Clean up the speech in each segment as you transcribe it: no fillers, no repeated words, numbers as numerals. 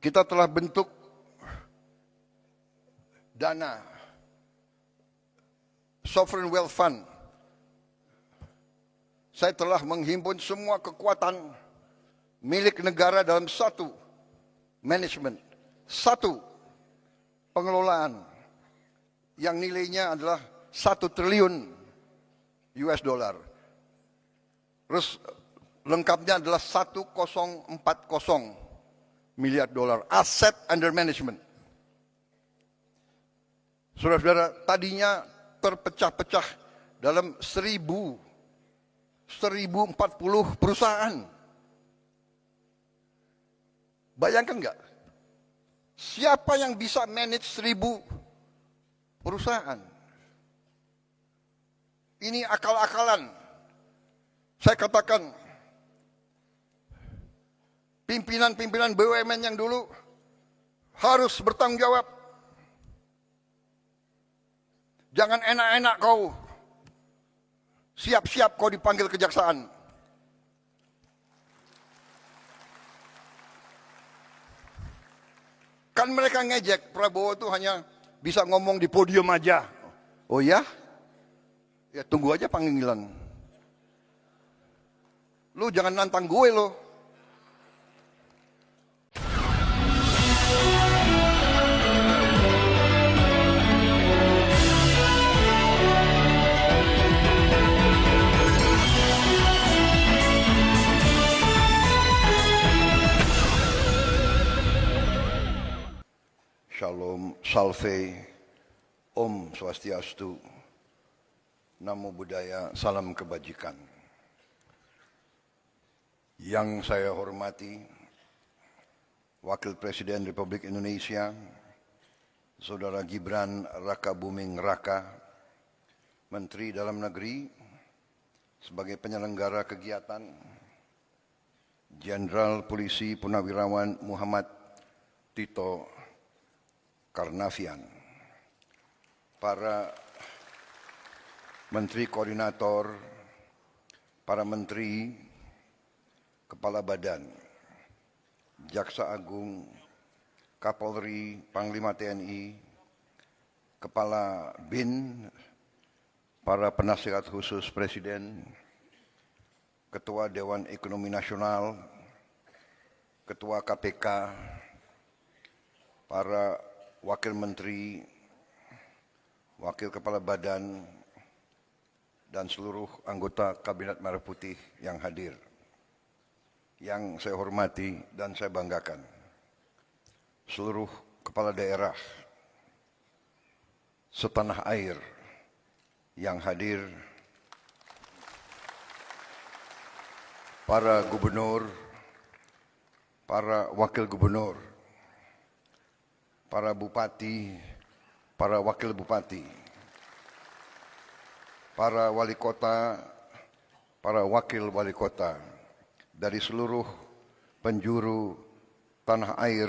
Kita telah bentuk dana Sovereign Wealth Fund. Saya telah menghimpun semua kekuatan milik negara dalam satu manajemen, satu pengelolaan yang nilainya adalah 1 triliun US dollar. Terus lengkapnya adalah 1040 miliar dolar aset under management. Saudara-saudara, tadinya terpecah-pecah dalam 1040 perusahaan. Bayangkan nggak? Siapa yang bisa manage 1000 perusahaan? Ini akal-akalan. Saya katakan, pimpinan-pimpinan BUMN yang dulu harus bertanggung jawab. Jangan enak-enak kau. Siap-siap kau dipanggil kejaksaan. Kan mereka ngejek, Prabowo itu hanya bisa ngomong di podium aja. Oh ya? Ya tunggu aja panggilan. Lu jangan nantang gue lo. Shalom, salve, Om Swastiastu, Namo Buddhaya, salam kebajikan. Yang saya hormati, Wakil Presiden Republik Indonesia, Saudara Gibran Rakabuming Raka, Menteri Dalam Negeri, sebagai penyelenggara kegiatan, Jenderal Polisi Purnawirawan Muhammad Tito Karnavian, para menteri koordinator, para menteri, kepala badan, Jaksa Agung, Kapolri, Panglima TNI, Kepala BIN, para penasihat khusus Presiden, Ketua Dewan Ekonomi Nasional, Ketua KPK, para Wakil Menteri, Wakil Kepala Badan, dan seluruh anggota Kabinet Merah Putih yang hadir. Yang saya hormati dan saya banggakan, seluruh kepala daerah setanah air yang hadir, para gubernur, para wakil gubernur, para bupati, para wakil bupati, para wali kota, para wakil wali kota, dari seluruh penjuru tanah air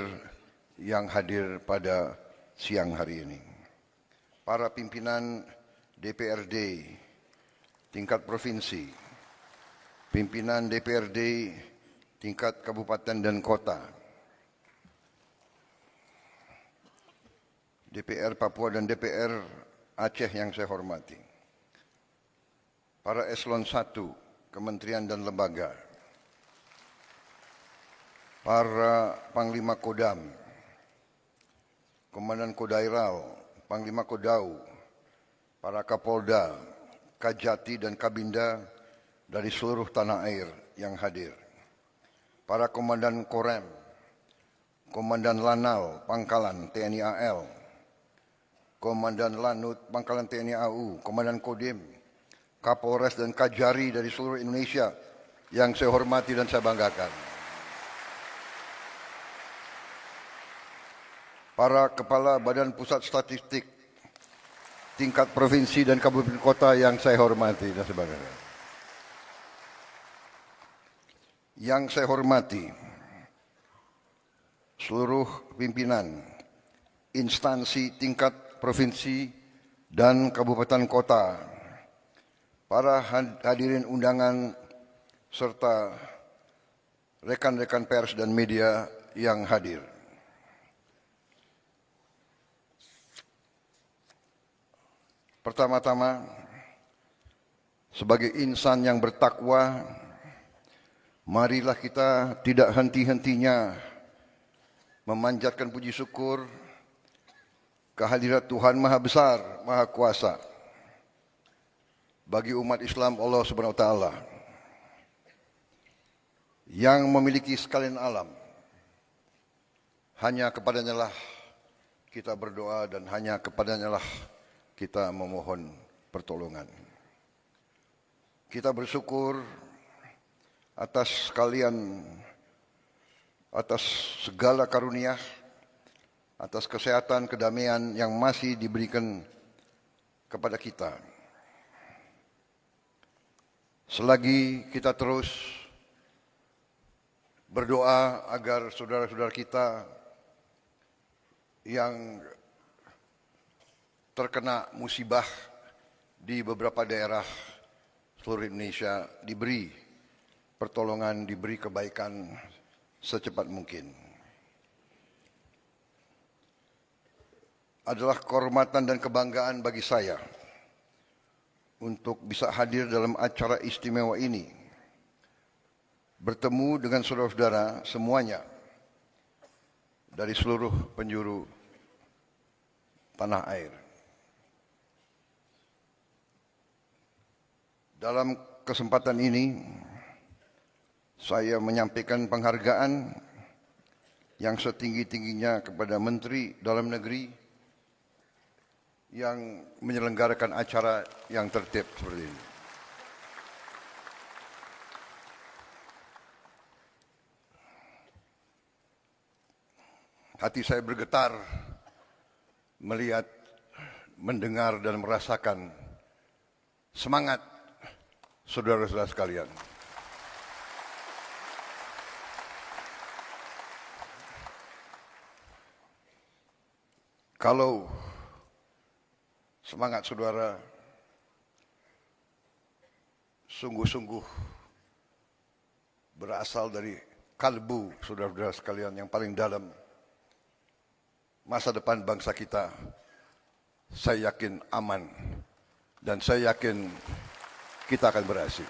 yang hadir pada siang hari ini. Para pimpinan DPRD tingkat provinsi, pimpinan DPRD tingkat kabupaten dan kota, DPR Papua dan DPR Aceh yang saya hormati, para eselon 1, kementerian dan lembaga, para Panglima Kodam, Komandan Kodairal, Panglima Kodau, para Kapolda, Kajati dan Kabinda dari seluruh tanah air yang hadir, para Komandan Korem, Komandan Lanal, Pangkalan TNI AL, Komandan Lanut, Pangkalan TNI AU, Komandan Kodim, Kapolres dan Kajari dari seluruh Indonesia yang saya hormati dan saya banggakan. Para Kepala Badan Pusat Statistik tingkat provinsi dan kabupaten kota yang saya hormati dan saya banggakan. Yang saya hormati, seluruh pimpinan instansi tingkat provinsi dan kabupaten kota, para hadirin undangan, serta rekan-rekan pers dan media yang hadir. Pertama-tama, sebagai insan yang bertakwa, marilah kita tidak henti-hentinya memanjatkan puji syukur kehadirat Tuhan Maha Besar, Maha Kuasa bagi umat Islam Allah Subhanahu wa taala yang memiliki sekalian alam. Hanya kepadanya lah kita berdoa dan hanya kepadanya lah kita memohon pertolongan. Kita bersyukur atas segala karunia, atas kesehatan, kedamaian yang masih diberikan kepada kita. Selagi kita terus berdoa agar saudara-saudara kita yang terkena musibah di beberapa daerah seluruh Indonesia diberi pertolongan, diberi kebaikan secepat mungkin. Adalah kehormatan dan kebanggaan bagi saya untuk bisa hadir dalam acara istimewa ini, bertemu dengan saudara-saudara semuanya dari seluruh penjuru tanah air. Dalam kesempatan ini, saya menyampaikan penghargaan yang setinggi-tingginya kepada Menteri Dalam Negeri yang menyelenggarakan acara yang tertib seperti ini. Hati saya bergetar melihat, mendengar dan merasakan semangat saudara-saudara sekalian. Kalau semangat saudara sungguh-sungguh berasal dari kalbu saudara-saudara sekalian yang paling dalam, masa depan bangsa kita, saya yakin aman dan saya yakin kita akan berhasil.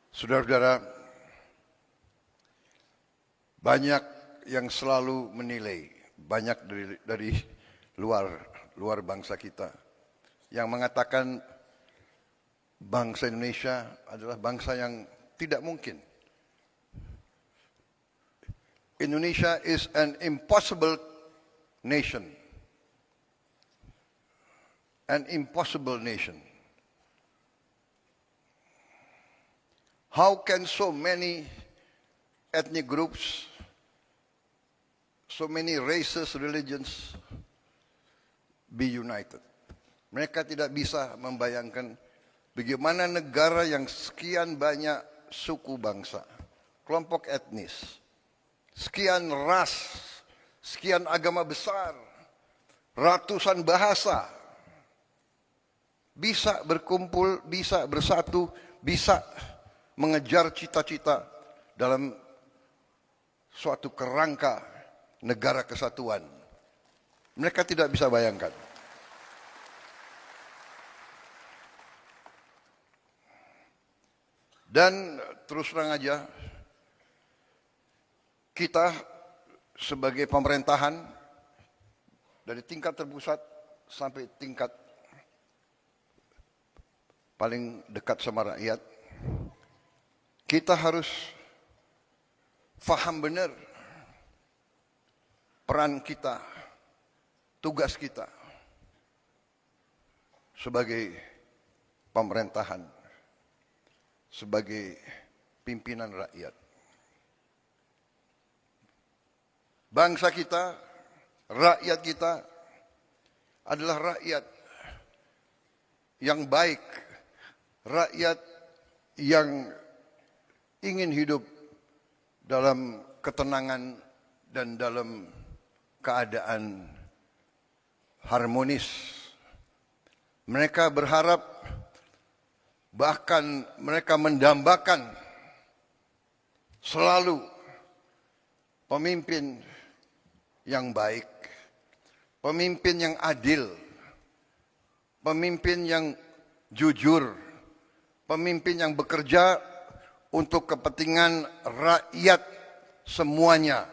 Saudara-saudara, banyak yang selalu menilai, banyak dari luar bangsa kita yang mengatakan bangsa Indonesia adalah bangsa yang tidak mungkin. Indonesia is an impossible nation. An impossible nation. How can so many ethnic groups, so many races, religions be united? Mereka tidak bisa membayangkan bagaimana negara yang sekian banyak suku bangsa, kelompok etnis, sekian ras, sekian agama besar, ratusan bahasa, bisa berkumpul, bisa bersatu, bisa mengejar cita-cita dalam suatu kerangka negara kesatuan. Mereka tidak bisa bayangkan. Dan terus terang aja, kita sebagai pemerintahan dari tingkat terpusat sampai tingkat paling dekat sama rakyat, kita harus faham benar peran kita, tugas kita sebagai pemerintahan, sebagai pimpinan rakyat. Bangsa kita, rakyat kita adalah rakyat yang baik, rakyat yang ingin hidup dalam ketenangan dan dalam keadaan harmonis. Mereka berharap, bahkan mereka mendambakan selalu pemimpin yang baik, pemimpin yang adil, pemimpin yang jujur, pemimpin yang bekerja untuk kepentingan rakyat semuanya,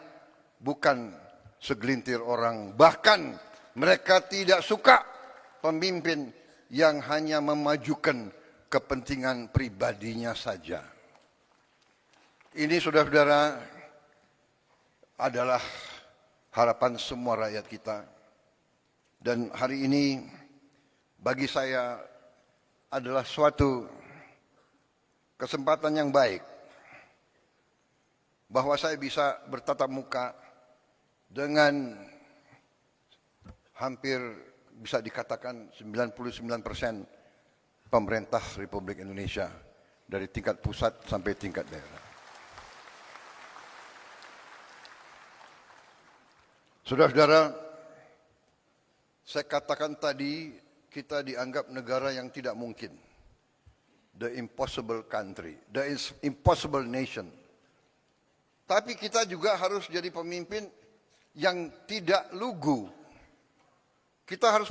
bukan segelintir orang. Bahkan mereka tidak suka pemimpin yang hanya memajukan kepentingan pribadinya saja. Ini saudara-saudara adalah harapan semua rakyat kita. Dan hari ini bagi saya adalah suatu kesempatan yang baik bahwa saya bisa bertatap muka dengan hampir bisa dikatakan 99% pemerintah Republik Indonesia dari tingkat pusat sampai tingkat daerah. Saudara-saudara, saya katakan tadi kita dianggap negara yang tidak mungkin. The impossible country, the impossible nation. Tapi kita juga harus jadi pemimpin yang tidak lugu. Kita harus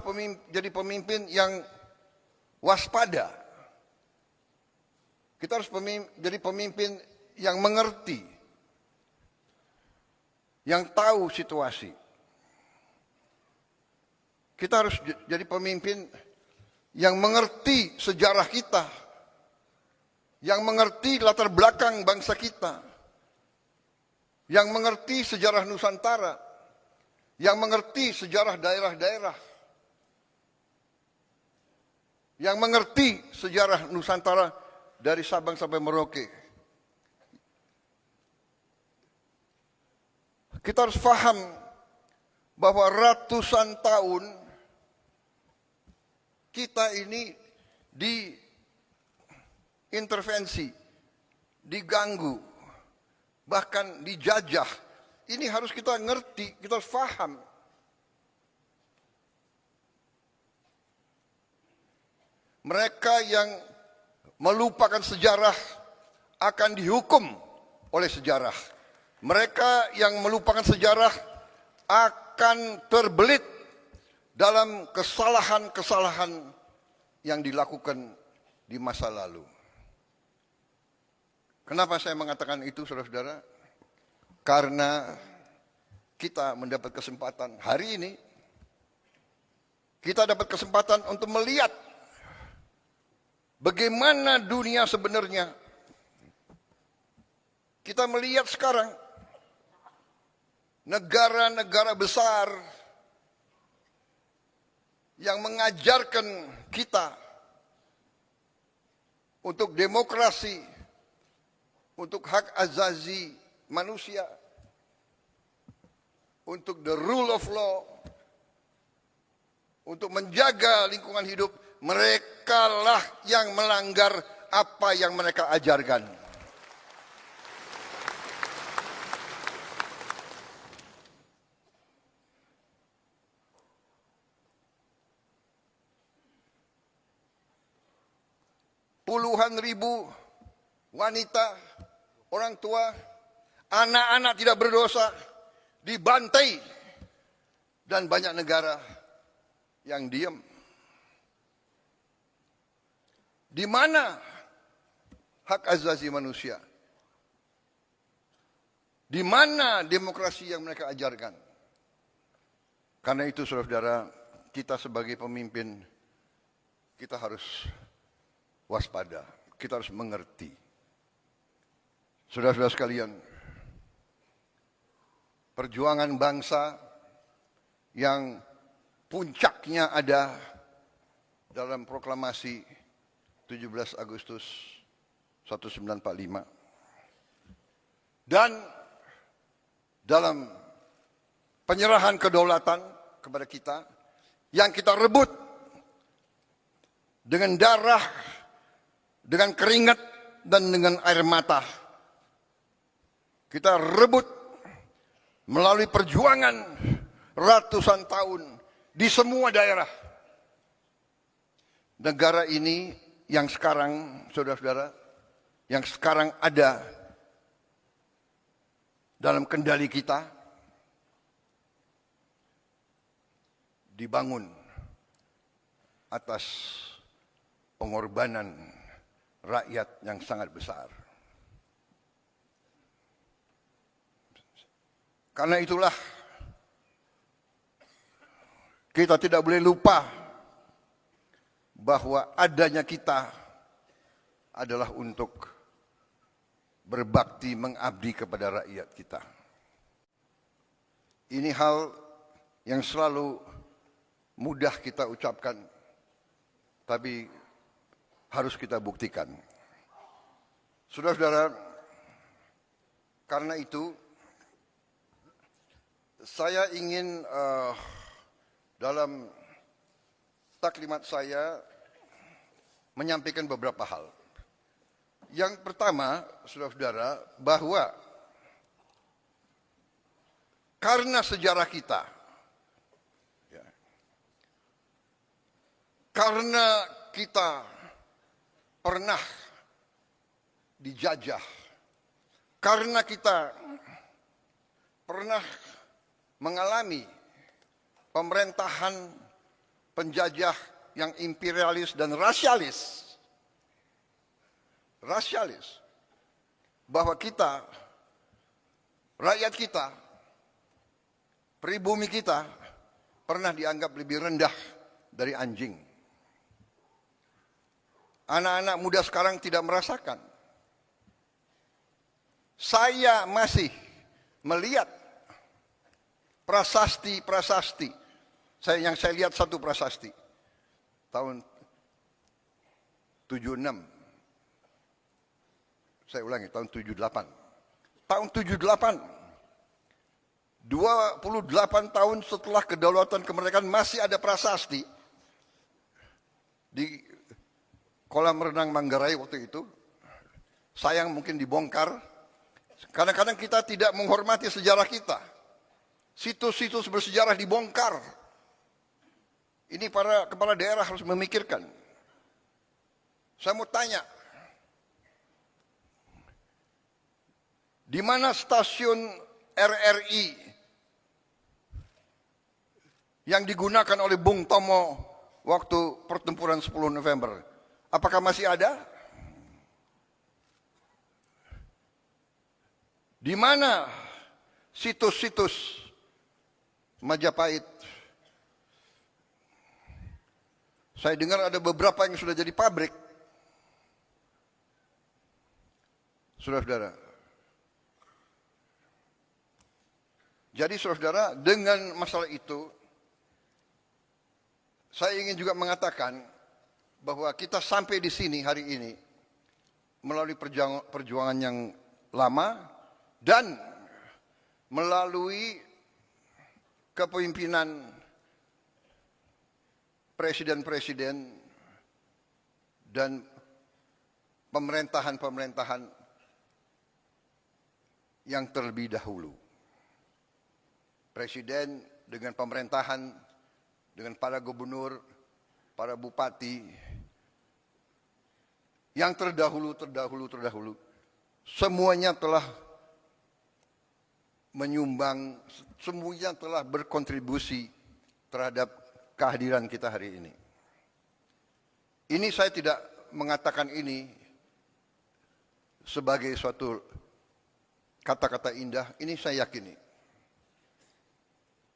jadi pemimpin yang waspada. Kita harus jadi pemimpin yang mengerti, yang tahu situasi. Kita harus jadi pemimpin yang mengerti sejarah kita, yang mengerti latar belakang bangsa kita, yang mengerti sejarah Nusantara, yang mengerti sejarah daerah-daerah, yang mengerti sejarah Nusantara dari Sabang sampai Merauke. Kita harus paham bahwa ratusan tahun kita ini diintervensi, diganggu, bahkan dijajah. Ini harus kita ngerti, kita harus paham. Mereka yang melupakan sejarah akan dihukum oleh sejarah. Mereka yang melupakan sejarah akan terbelit dalam kesalahan-kesalahan yang dilakukan di masa lalu. Kenapa saya mengatakan itu, saudara-saudara? Karena kita mendapat kesempatan hari ini, kita dapat kesempatan untuk melihat bagaimana dunia sebenarnya. Kita melihat sekarang negara-negara besar yang mengajarkan kita untuk demokrasi, untuk hak asasi manusia, untuk the rule of law, untuk menjaga lingkungan hidup. Merekalah yang melanggar apa yang mereka ajarkan. Puluhan ribu wanita, orang tua, anak-anak tidak berdosa dibantai, dan banyak negara yang diam. Di mana hak asasi manusia? Di mana demokrasi yang mereka ajarkan? Karena itu, saudara-saudara, kita sebagai pemimpin, kita harus waspada, kita harus mengerti. Saudara-saudara sekalian, perjuangan bangsa yang puncaknya ada dalam proklamasi 17 Agustus 1945 dan dalam penyerahan kedaulatan kepada kita yang kita rebut dengan darah, dengan keringat, dan dengan air mata. Kita rebut melalui perjuangan ratusan tahun di semua daerah. Negara ini yang sekarang, saudara-saudara, yang sekarang ada dalam kendali kita, dibangun atas pengorbanan rakyat yang sangat besar. Karena itulah kita tidak boleh lupa bahwa adanya kita adalah untuk berbakti mengabdi kepada rakyat kita. Ini hal yang selalu mudah kita ucapkan, tapi harus kita buktikan. Saudara-saudara, karena itu saya ingin dalam taklimat saya menyampaikan beberapa hal. Yang pertama, saudara-saudara, bahwa karena sejarah kita, ya, karena kita pernah dijajah, karena kita pernah mengalami pemerintahan penjajah yang imperialis dan rasialis, bahwa kita, rakyat kita, pribumi kita pernah dianggap lebih rendah dari anjing. Anak-anak muda sekarang tidak merasakan. Saya masih melihat prasasti. Yang saya lihat satu prasasti tahun 76. Saya ulangi, tahun 78. Tahun 78, 28 tahun setelah kedaulatan kemerdekaan masih ada prasasti di kolam renang Manggarai waktu itu. Sayang mungkin dibongkar. Kadang-kadang kita tidak menghormati sejarah kita. Situs-situs bersejarah dibongkar. Ini para kepala daerah harus memikirkan. Saya mau tanya, di mana stasiun RRI yang digunakan oleh Bung Tomo waktu pertempuran 10 November? Apakah masih ada? Di mana situs-situs Majapahit? Saya dengar ada beberapa yang sudah jadi pabrik. Saudara-saudara. Jadi saudara-saudara, dengan masalah itu, saya ingin juga mengatakan bahwa kita sampai di sini hari ini melalui perjuangan yang lama dan melalui kepemimpinan presiden-presiden dan pemerintahan-pemerintahan yang terlebih dahulu. Presiden dengan pemerintahan, dengan para gubernur, para bupati, yang terdahulu, semuanya telah menyumbang, semuanya telah berkontribusi terhadap kehadiran kita hari ini. Ini saya tidak mengatakan ini sebagai suatu kata-kata indah, ini saya yakini.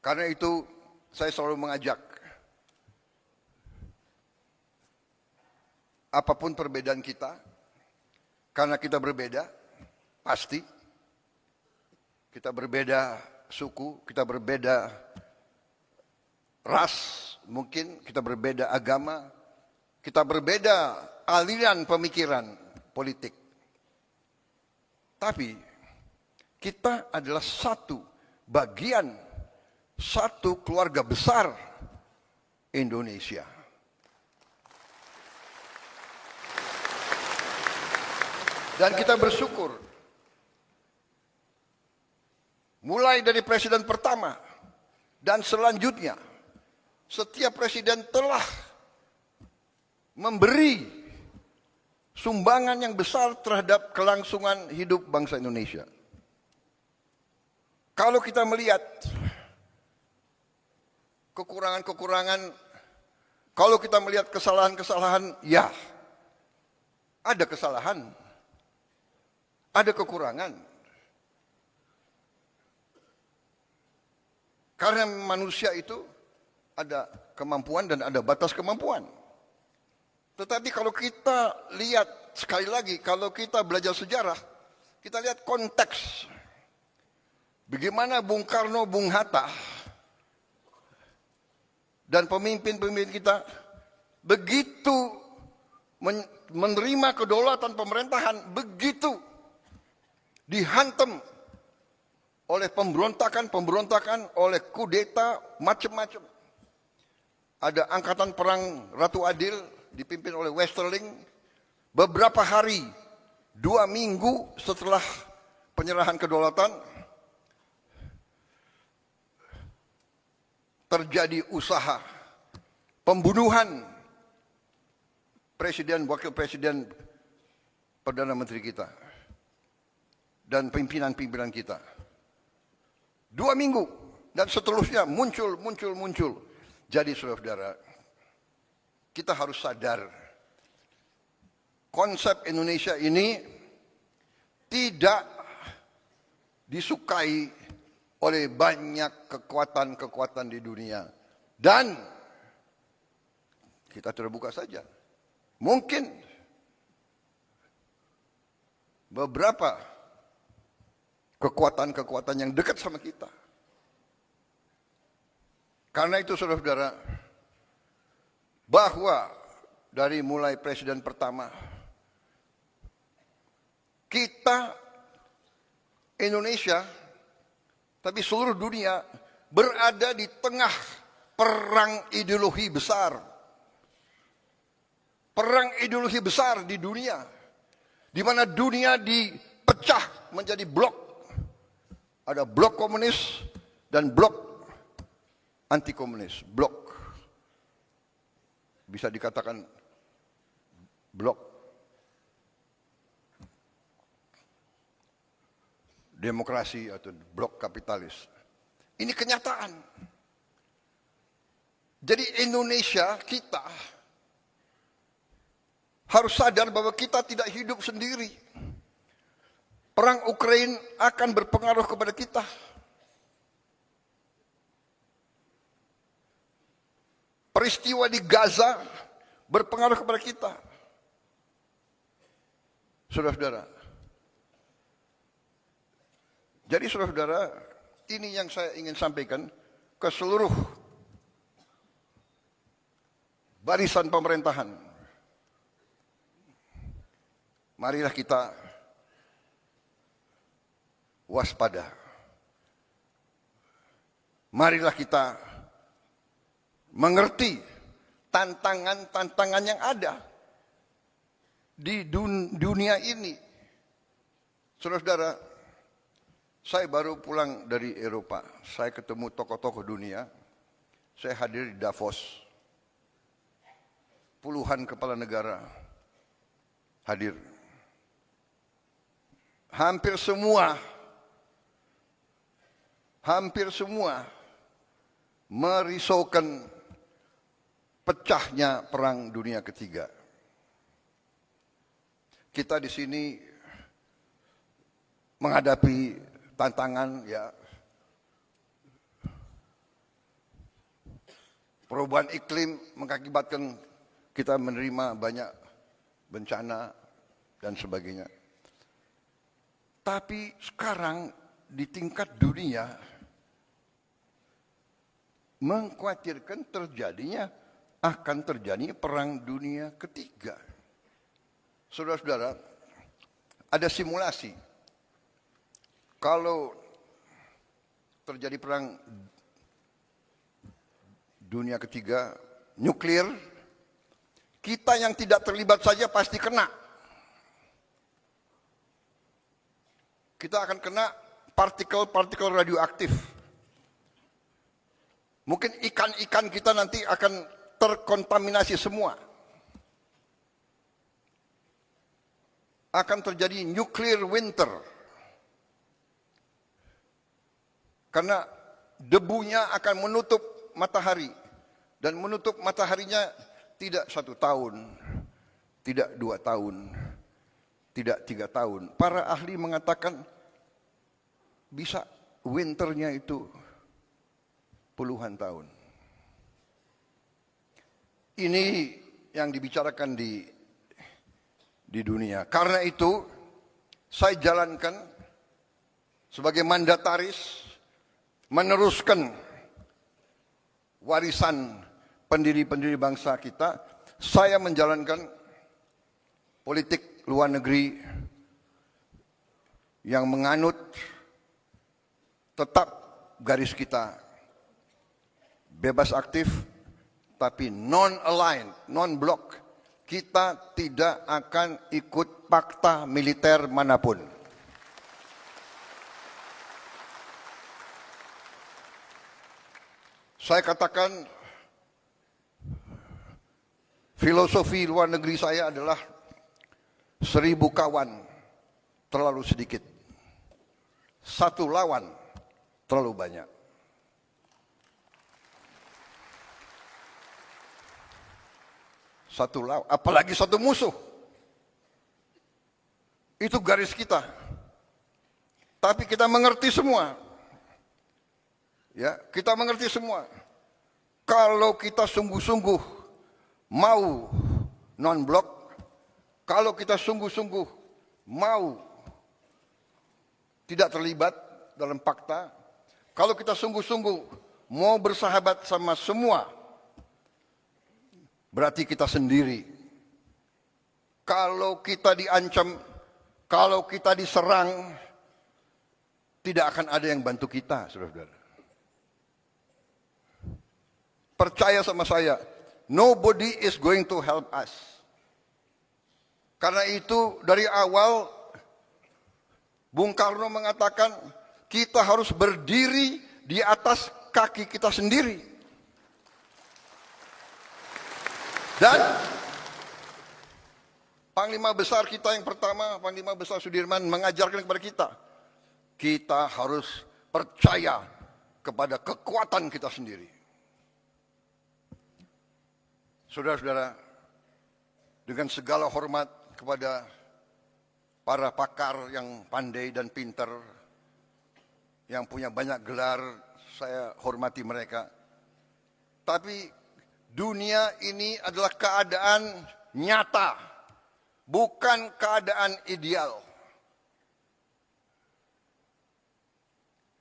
Karena itu saya selalu mengajak, apapun perbedaan kita, karena kita berbeda, pasti. Kita berbeda suku, kita berbeda ras, mungkin kita berbeda agama, kita berbeda aliran pemikiran politik. Tapi kita adalah satu bagian, satu keluarga besar Indonesia. Dan kita bersyukur, mulai dari presiden pertama dan selanjutnya, setiap presiden telah memberi sumbangan yang besar terhadap kelangsungan hidup bangsa Indonesia. Kalau kita melihat kekurangan-kekurangan, kalau kita melihat kesalahan-kesalahan, ya ada kesalahan, ada kekurangan. Karena manusia itu ada kemampuan dan ada batas kemampuan. Tetapi kalau kita lihat, sekali lagi, kalau kita belajar sejarah, kita lihat konteks. Bagaimana Bung Karno, Bung Hatta, dan pemimpin-pemimpin kita begitu menerima kedaulatan pemerintahan, begitu dihantam oleh pemberontakan, oleh kudeta, macam-macam. Ada angkatan perang Ratu Adil dipimpin oleh Westerling. Beberapa hari, 2 minggu setelah penyerahan kedaulatan, terjadi usaha pembunuhan presiden, wakil presiden, perdana menteri kita, dan pimpinan-pimpinan kita. 2 minggu dan seterusnya muncul. Jadi saudara-saudara, kita harus sadar konsep Indonesia ini tidak disukai oleh banyak kekuatan-kekuatan di dunia. Dan kita terbuka saja. Mungkin beberapa kekuatan-kekuatan yang dekat sama kita. Karena itu saudara-saudara, bahwa dari mulai presiden pertama, kita Indonesia, tapi seluruh dunia berada di tengah perang ideologi besar. Perang ideologi besar di dunia, di mana dunia dipecah menjadi blok. Ada blok komunis dan blok anti komunis, blok, bisa dikatakan blok demokrasi atau blok kapitalis. Ini kenyataan. Jadi Indonesia kita harus sadar bahwa kita tidak hidup sendiri. Perang Ukraina akan berpengaruh kepada kita. Peristiwa di Gaza berpengaruh kepada kita. Saudara-saudara. Jadi saudara-saudara, ini yang saya ingin sampaikan ke seluruh barisan pemerintahan. Marilah kita waspada. Marilah kita mengerti tantangan-tantangan yang ada di dunia ini. Saudara-saudara, saya baru pulang dari Eropa. Saya ketemu tokoh-tokoh dunia. Saya hadir di Davos. Puluhan kepala negara hadir. Hampir semua merisaukan pecahnya perang dunia ketiga. Kita di sini menghadapi tantangan, ya, perubahan iklim mengakibatkan kita menerima banyak bencana dan sebagainya. Tapi sekarang di tingkat dunia mengkhawatirkan akan terjadi perang dunia ketiga. Saudara-saudara, ada simulasi. Kalau terjadi perang dunia ketiga, nuklir, kita yang tidak terlibat saja pasti kena. Kita akan kena partikel-partikel radioaktif. Mungkin ikan-ikan kita nanti akan terkontaminasi semua. Akan terjadi nuclear winter. Karena debunya akan menutup matahari. Dan menutup mataharinya tidak 1 tahun, tidak 2 tahun, tidak 3 tahun. Para ahli mengatakan bisa winternya itu puluhan tahun. Ini yang dibicarakan di dunia. Karena itu saya jalankan sebagai mandataris meneruskan warisan pendiri-pendiri bangsa kita. Saya menjalankan politik luar negeri yang menganut tetap garis kita bebas aktif tapi non-aligned, non-block. Kita tidak akan ikut fakta militer manapun. Saya katakan filosofi luar negeri saya adalah 1000 kawan terlalu sedikit, 1 lawan terlalu banyak. Satu lawan, apalagi 1 musuh. Itu garis kita. Tapi kita mengerti semua. Ya, kita mengerti semua. Kalau kita sungguh-sungguh mau non-blok, kalau kita sungguh-sungguh mau tidak terlibat dalam fakta, kalau kita sungguh-sungguh mau bersahabat sama semua, berarti kita sendiri. Kalau kita diancam, kalau kita diserang, tidak akan ada yang bantu kita, saudara-saudara. Percaya sama saya, nobody is going to help us. Karena itu dari awal Bung Karno mengatakan kita harus berdiri di atas kaki kita sendiri. Dan Panglima Besar kita yang pertama, Panglima Besar Sudirman mengajarkan kepada kita harus percaya kepada kekuatan kita sendiri. Saudara-saudara, dengan segala hormat kepada para pakar yang pandai dan pintar, yang punya banyak gelar, saya hormati mereka. Tapi dunia ini adalah keadaan nyata, bukan keadaan ideal.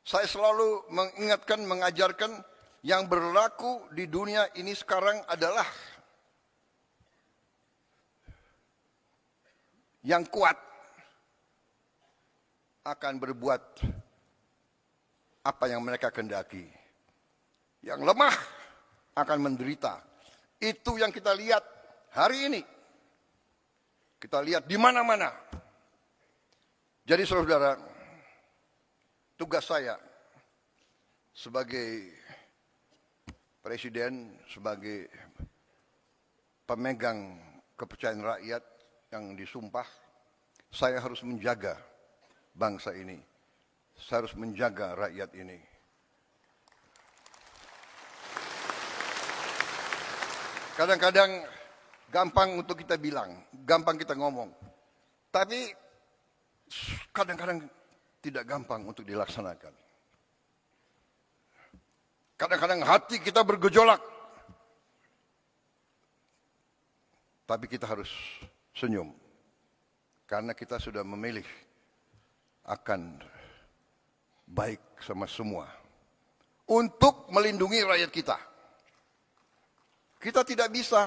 Saya selalu mengingatkan, mengajarkan yang berlaku di dunia ini sekarang adalah yang kuat akan berbuat apa yang mereka kehendaki. Yang lemah akan menderita. Itu yang kita lihat hari ini. Kita lihat di mana-mana. Jadi saudara-saudara, tugas saya sebagai presiden, sebagai pemegang kepercayaan rakyat yang disumpah, saya harus menjaga bangsa ini. Saya harus menjaga rakyat ini. Kadang-kadang gampang untuk kita bilang, gampang kita ngomong. Tapi kadang-kadang tidak gampang untuk dilaksanakan. Kadang-kadang hati kita bergejolak. Tapi kita harus senyum. Karena kita sudah memilih akan baik sama semua. Untuk melindungi rakyat kita. Kita tidak bisa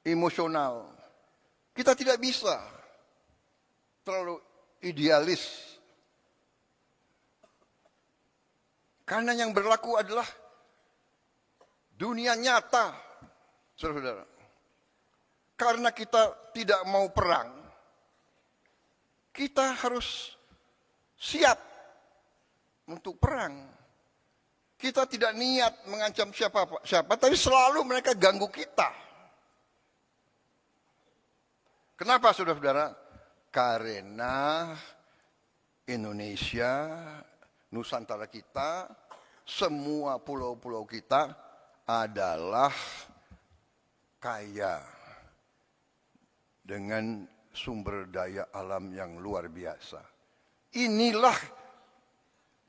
emosional. Kita tidak bisa terlalu idealis. Karena yang berlaku adalah dunia nyata, saudara-saudara. Karena kita tidak mau perang, kita harus siap untuk perang. Kita tidak niat mengancam siapa, tapi selalu mereka ganggu kita. Kenapa saudara-saudara? Karena Indonesia, Nusantara kita semua pulau-pulau kita adalah kaya dengan sumber daya alam yang luar biasa.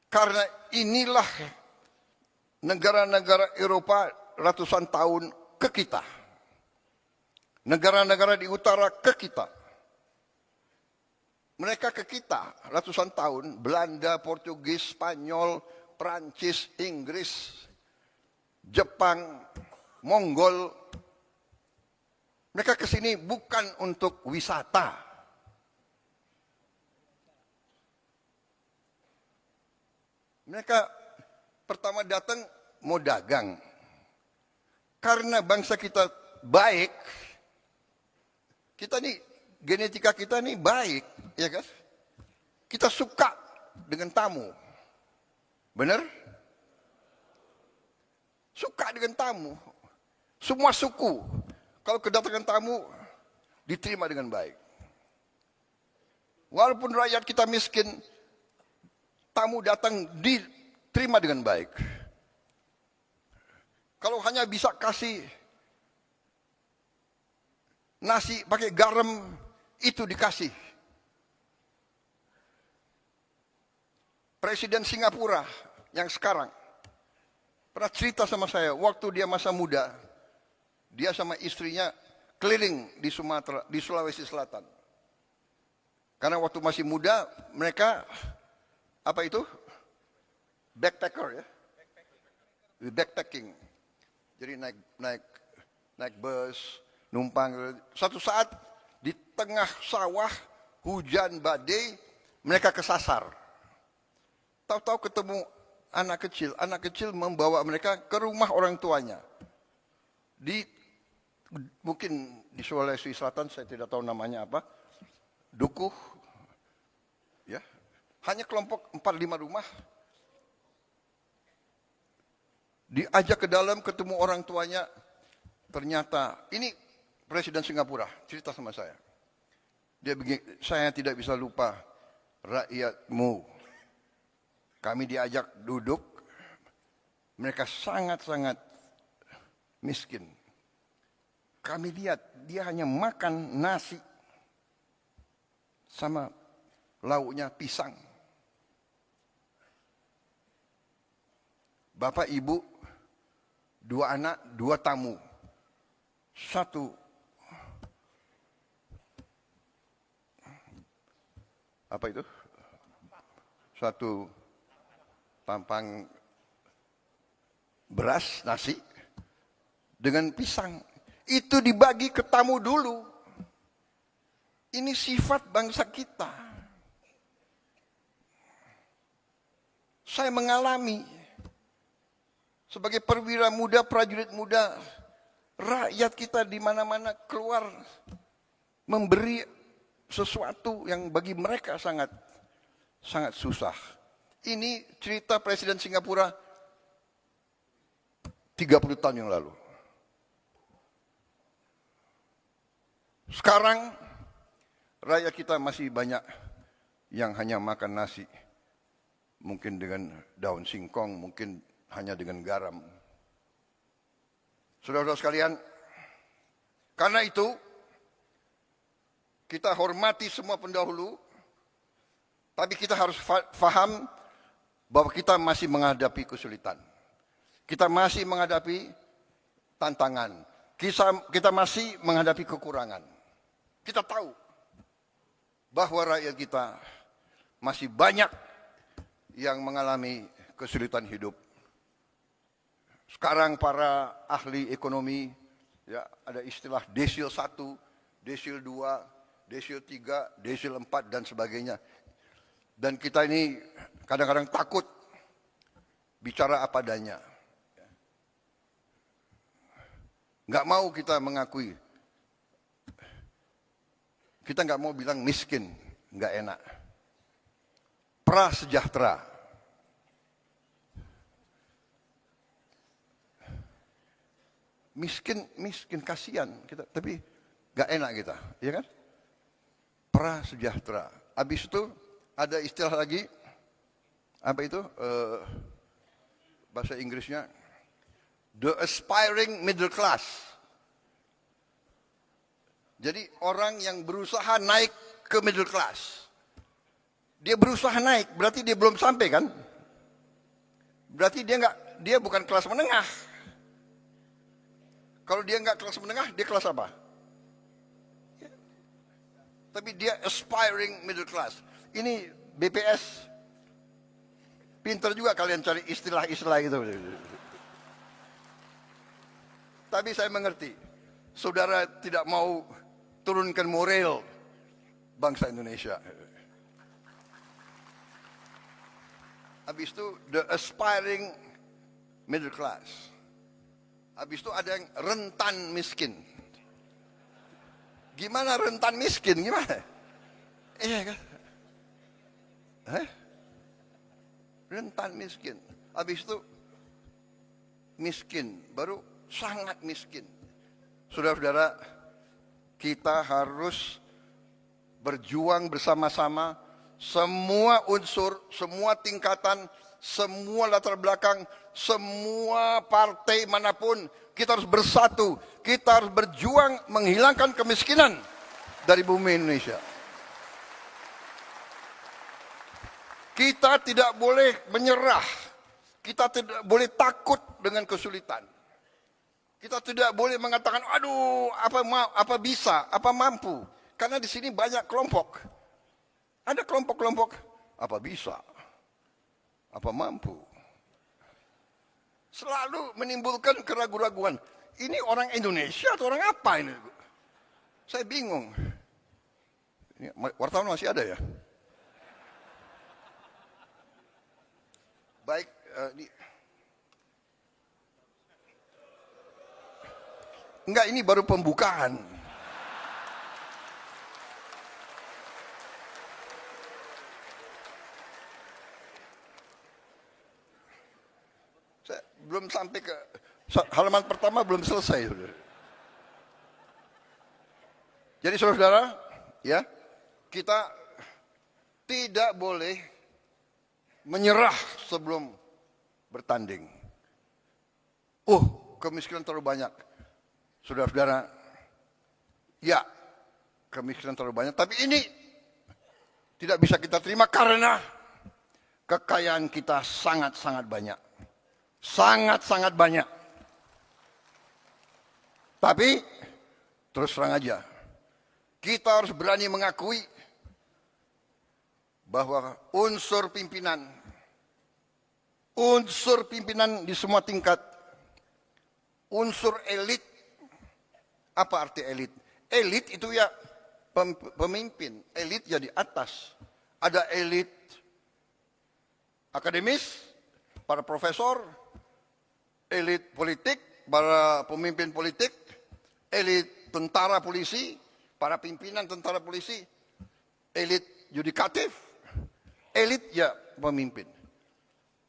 Karena inilah negara-negara Eropa ratusan tahun ke kita. Negara-negara di utara ke kita. Mereka ke kita ratusan tahun, Belanda, Portugis, Spanyol, Prancis, Inggris, Jepang, Mongol. Mereka ke sini bukan untuk wisata. Mereka pertama datang mau dagang. Karena bangsa kita baik, kita nih, genetika kita nih baik, ya kan? Kita suka dengan tamu. Benar? Suka dengan tamu. Semua suku, kalau kedatangan tamu, diterima dengan baik. Walaupun rakyat kita miskin, tamu datang diterima dengan baik. Kalau hanya bisa kasih nasi pakai garam, itu dikasih. Presiden Singapura yang sekarang pernah cerita sama saya, waktu dia masa muda, dia sama istrinya keliling di Sumatera, di Sulawesi Selatan. Karena waktu masih muda, mereka apa itu? Backpacker ya. Backpacking. Jadi naik bus, numpang. Satu saat di tengah sawah, hujan badai, mereka kesasar. Tahu-tahu ketemu anak kecil membawa mereka ke rumah orang tuanya. Mungkin di Sulawesi Selatan, saya tidak tahu namanya apa, dukuh, ya, hanya kelompok 4-5 rumah. Diajak ke dalam, ketemu orang tuanya, ternyata ini Presiden Singapura cerita sama saya. Dia begini, saya tidak bisa lupa rakyatmu. Kami diajak duduk, mereka sangat-sangat miskin. Kami lihat dia hanya makan nasi sama lauknya pisang. Bapak, ibu, 2 anak, 2 tamu. Satu apa itu? Satu tampang beras, nasi, dengan pisang. Itu dibagi ke tamu dulu. Ini sifat bangsa kita. Saya mengalami sebagai perwira muda, prajurit muda, rakyat kita di mana-mana keluar memberi sesuatu yang bagi mereka sangat susah. Ini cerita Presiden Singapura 30 tahun yang lalu. Sekarang rakyat kita masih banyak yang hanya makan nasi. Mungkin dengan daun singkong, mungkin hanya dengan garam. Saudara-saudara sekalian, karena itu kita hormati semua pendahulu, tapi kita harus faham bahwa kita masih menghadapi kesulitan. Kita masih menghadapi tantangan. Kita masih menghadapi kekurangan. Kita tahu bahwa rakyat kita masih banyak yang mengalami kesulitan hidup. Sekarang para ahli ekonomi, ya, ada istilah desil 1, desil 2, desil 3, desil 4 dan sebagainya. Dan kita ini kadang-kadang takut bicara apa adanya. Nggak mau kita mengakui. Kita nggak mau bilang miskin, nggak enak. Prasejahtera. Miskin kasihan kita, tapi nggak enak kita, ya kan? Prasejahtera. Habis itu ada istilah lagi, apa itu? bahasa Inggrisnya the aspiring middle class. Jadi orang yang berusaha naik ke middle class. Dia berusaha naik, berarti dia belum sampai kan? Berarti dia bukan kelas menengah. Kalau dia nggak kelas menengah, dia kelas apa? Ya. Tapi dia aspiring middle class. Ini BPS. Pinter juga kalian cari istilah-istilah itu. Tapi saya mengerti. Saudara tidak mau turunkan moral bangsa Indonesia. Habis itu the aspiring middle class. Habis itu ada yang rentan miskin. Gimana rentan miskin? Gimana? Iya kan? Rentan miskin. Habis itu miskin, baru sangat miskin. Saudara-saudara, kita harus berjuang bersama-sama, semua unsur, semua tingkatan, semua latar belakang, semua partai manapun, kita harus bersatu. Kita harus berjuang menghilangkan kemiskinan dari bumi Indonesia. Kita tidak boleh menyerah. Kita tidak boleh takut dengan kesulitan. Kita tidak boleh mengatakan, aduh, apa bisa, apa mampu. Karena di sini banyak kelompok. Ada kelompok-kelompok, apa bisa, apa mampu. Selalu menimbulkan keraguan-raguan. Ini orang Indonesia atau orang apa ini? Saya bingung. Ini wartawan masih ada ya? Baik, enggak, ini baru pembukaan. Saya belum sampai ke halaman pertama, belum selesai. Jadi saudara, ya, kita tidak boleh menyerah sebelum bertanding. Kemiskinan terlalu banyak. Saudara-saudara, ya, kemiskinan terlalu banyak. Tapi ini tidak bisa kita terima karena kekayaan kita sangat-sangat banyak. Sangat-sangat banyak. Tapi, terus terang aja, kita harus berani mengakui bahwa unsur pimpinan di semua tingkat, unsur elit. Apa arti elit? Elit itu ya pemimpin, elit ya di atas. Ada elit akademis, para profesor, elit politik, para pemimpin politik, elit tentara polisi, para pimpinan tentara polisi, elit yudikatif, elit ya pemimpin.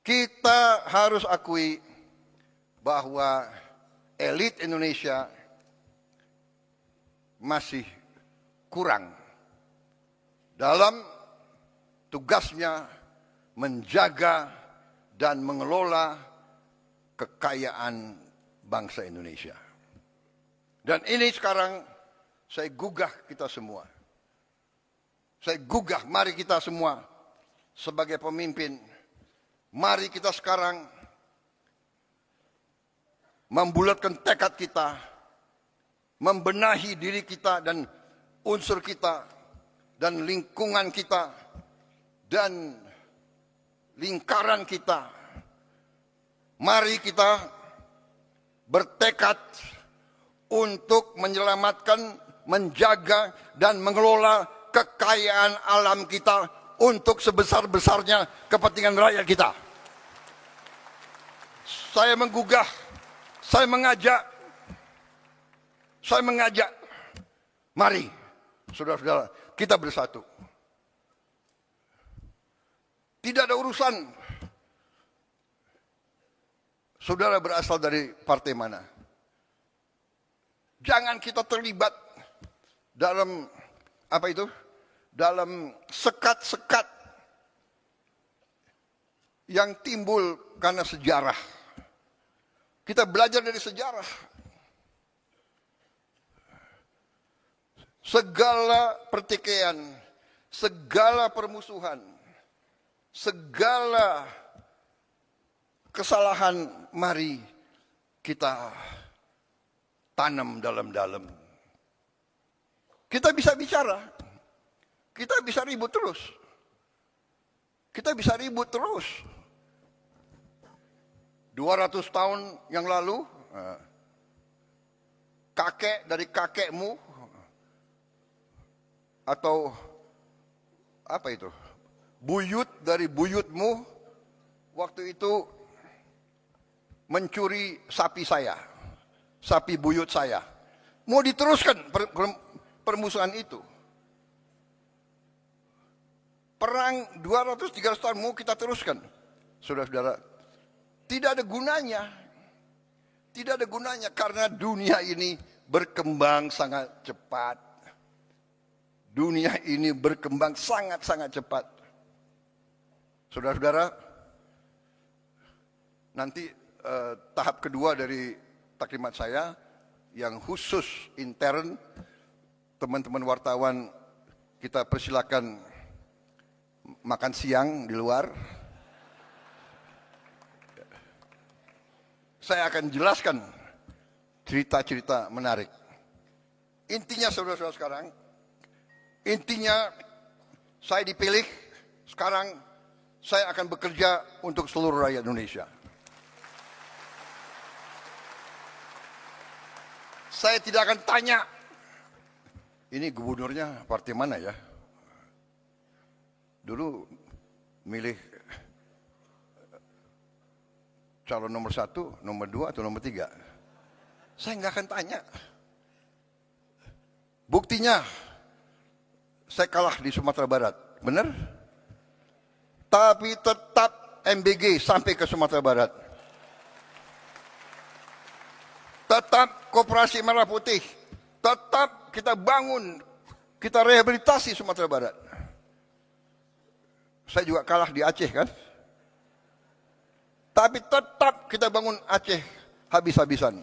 Kita harus akui bahwa elit Indonesia masih kurang dalam tugasnya menjaga dan mengelola kekayaan bangsa Indonesia. Dan ini sekarang saya gugah kita semua. Saya gugah, mari kita semua sebagai pemimpin, mari kita sekarang membulatkan tekad kita, membenahi diri kita dan unsur kita, dan lingkungan kita, dan lingkaran kita. Mari kita bertekad untuk menyelamatkan, menjaga, dan mengelola kekayaan alam kita untuk sebesar-besarnya kepentingan rakyat kita. Saya menggugah, saya mengajak, mari saudara-saudara, kita bersatu. Tidak ada urusan saudara berasal dari partai mana. Jangan kita terlibat dalam apa itu? Dalam sekat-sekat yang timbul karena sejarah. Kita belajar dari sejarah. Segala pertikaian, segala permusuhan, segala kesalahan, mari kita tanam dalam-dalam. Kita bisa bicara, kita bisa ribut terus. Kita bisa ribut terus. 200 tahun yang lalu, kakek dari kakekmu, atau apa itu, buyut dari buyutmu, waktu itu mencuri sapi saya, sapi buyut saya. Mau diteruskan permusuhan itu. Perang 200-300 tahun mau kita teruskan. Saudara-saudara, tidak ada gunanya. Tidak ada gunanya karena dunia ini berkembang sangat cepat. Dunia ini berkembang sangat-sangat cepat. Saudara-saudara, nanti tahap kedua dari taklimat saya yang khusus intern, teman-teman wartawan kita persilakan makan siang di luar. Saya akan jelaskan cerita-cerita menarik. Intinya saudara-saudara sekarang, intinya saya dipilih, sekarang saya akan bekerja untuk seluruh rakyat Indonesia. Saya tidak akan tanya, ini gubernurnya partai mana ya? Dulu milih calon nomor 1, nomor 2, atau nomor 3. Saya nggak akan tanya. Buktinya, saya kalah di Sumatera Barat, benar? Tapi tetap MBG sampai ke Sumatera Barat. Tetap Koperasi Merah Putih. Tetap kita bangun, kita rehabilitasi Sumatera Barat. Saya juga kalah di Aceh kan? Tapi tetap kita bangun Aceh habis-habisan.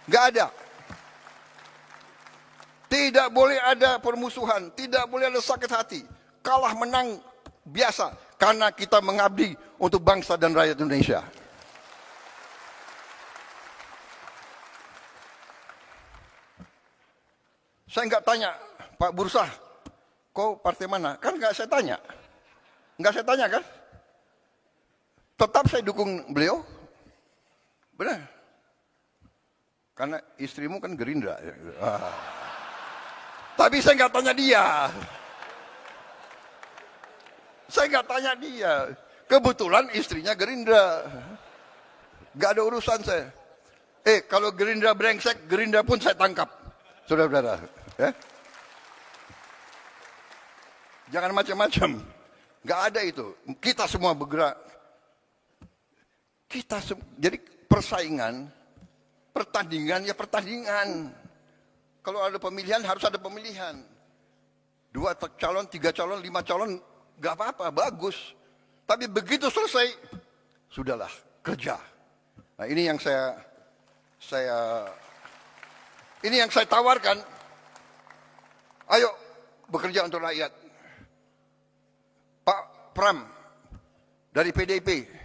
Gak ada. Tidak boleh ada permusuhan, tidak boleh ada sakit hati. Kalah menang biasa, karena kita mengabdi untuk bangsa dan rakyat Indonesia. Saya nggak tanya, Pak Bursah, kau partai mana? Kan nggak saya tanya. Nggak saya tanya kan? Tetap saya dukung beliau. Benar. Karena istrimu kan Gerindra. Tapi saya nggak tanya dia. Saya nggak tanya dia. Kebetulan istrinya Gerindra. Nggak ada urusan saya. Kalau Gerindra brengsek, Gerindra pun saya tangkap. Saudara-saudara. Ya? Jangan macam-macam. Nggak ada itu. Kita semua bergerak. Jadi persaingan, pertandingan ya pertandingan. Kalau ada pemilihan harus ada pemilihan. 2 calon, 3 calon, 5 calon, nggak apa-apa, bagus. Tapi begitu selesai, sudahlah kerja. Nah ini yang saya tawarkan. Ayo bekerja untuk rakyat. Pak Pram dari PDIP.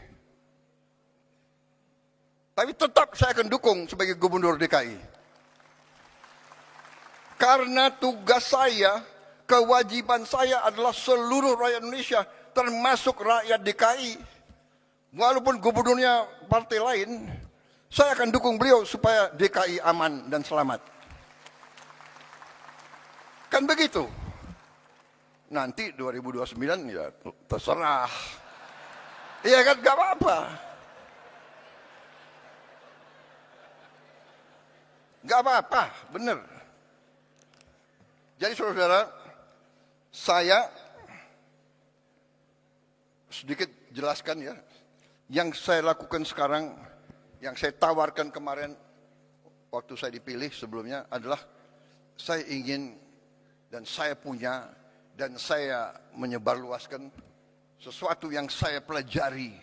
Tapi tetap saya akan dukung sebagai gubernur DKI. Karena tugas saya, kewajiban saya adalah seluruh rakyat Indonesia, termasuk rakyat DKI. Walaupun gubernurnya partai lain, saya akan dukung beliau supaya DKI aman dan selamat. Kan begitu. Nanti 2029 ya terserah. Iya kan, gak apa-apa. Gak apa-apa, benar. Jadi saudara-saudara, saya sedikit jelaskan ya. Yang saya lakukan sekarang, yang saya tawarkan kemarin waktu saya dipilih sebelumnya adalah saya ingin dan saya punya dan saya menyebarluaskan sesuatu yang saya pelajari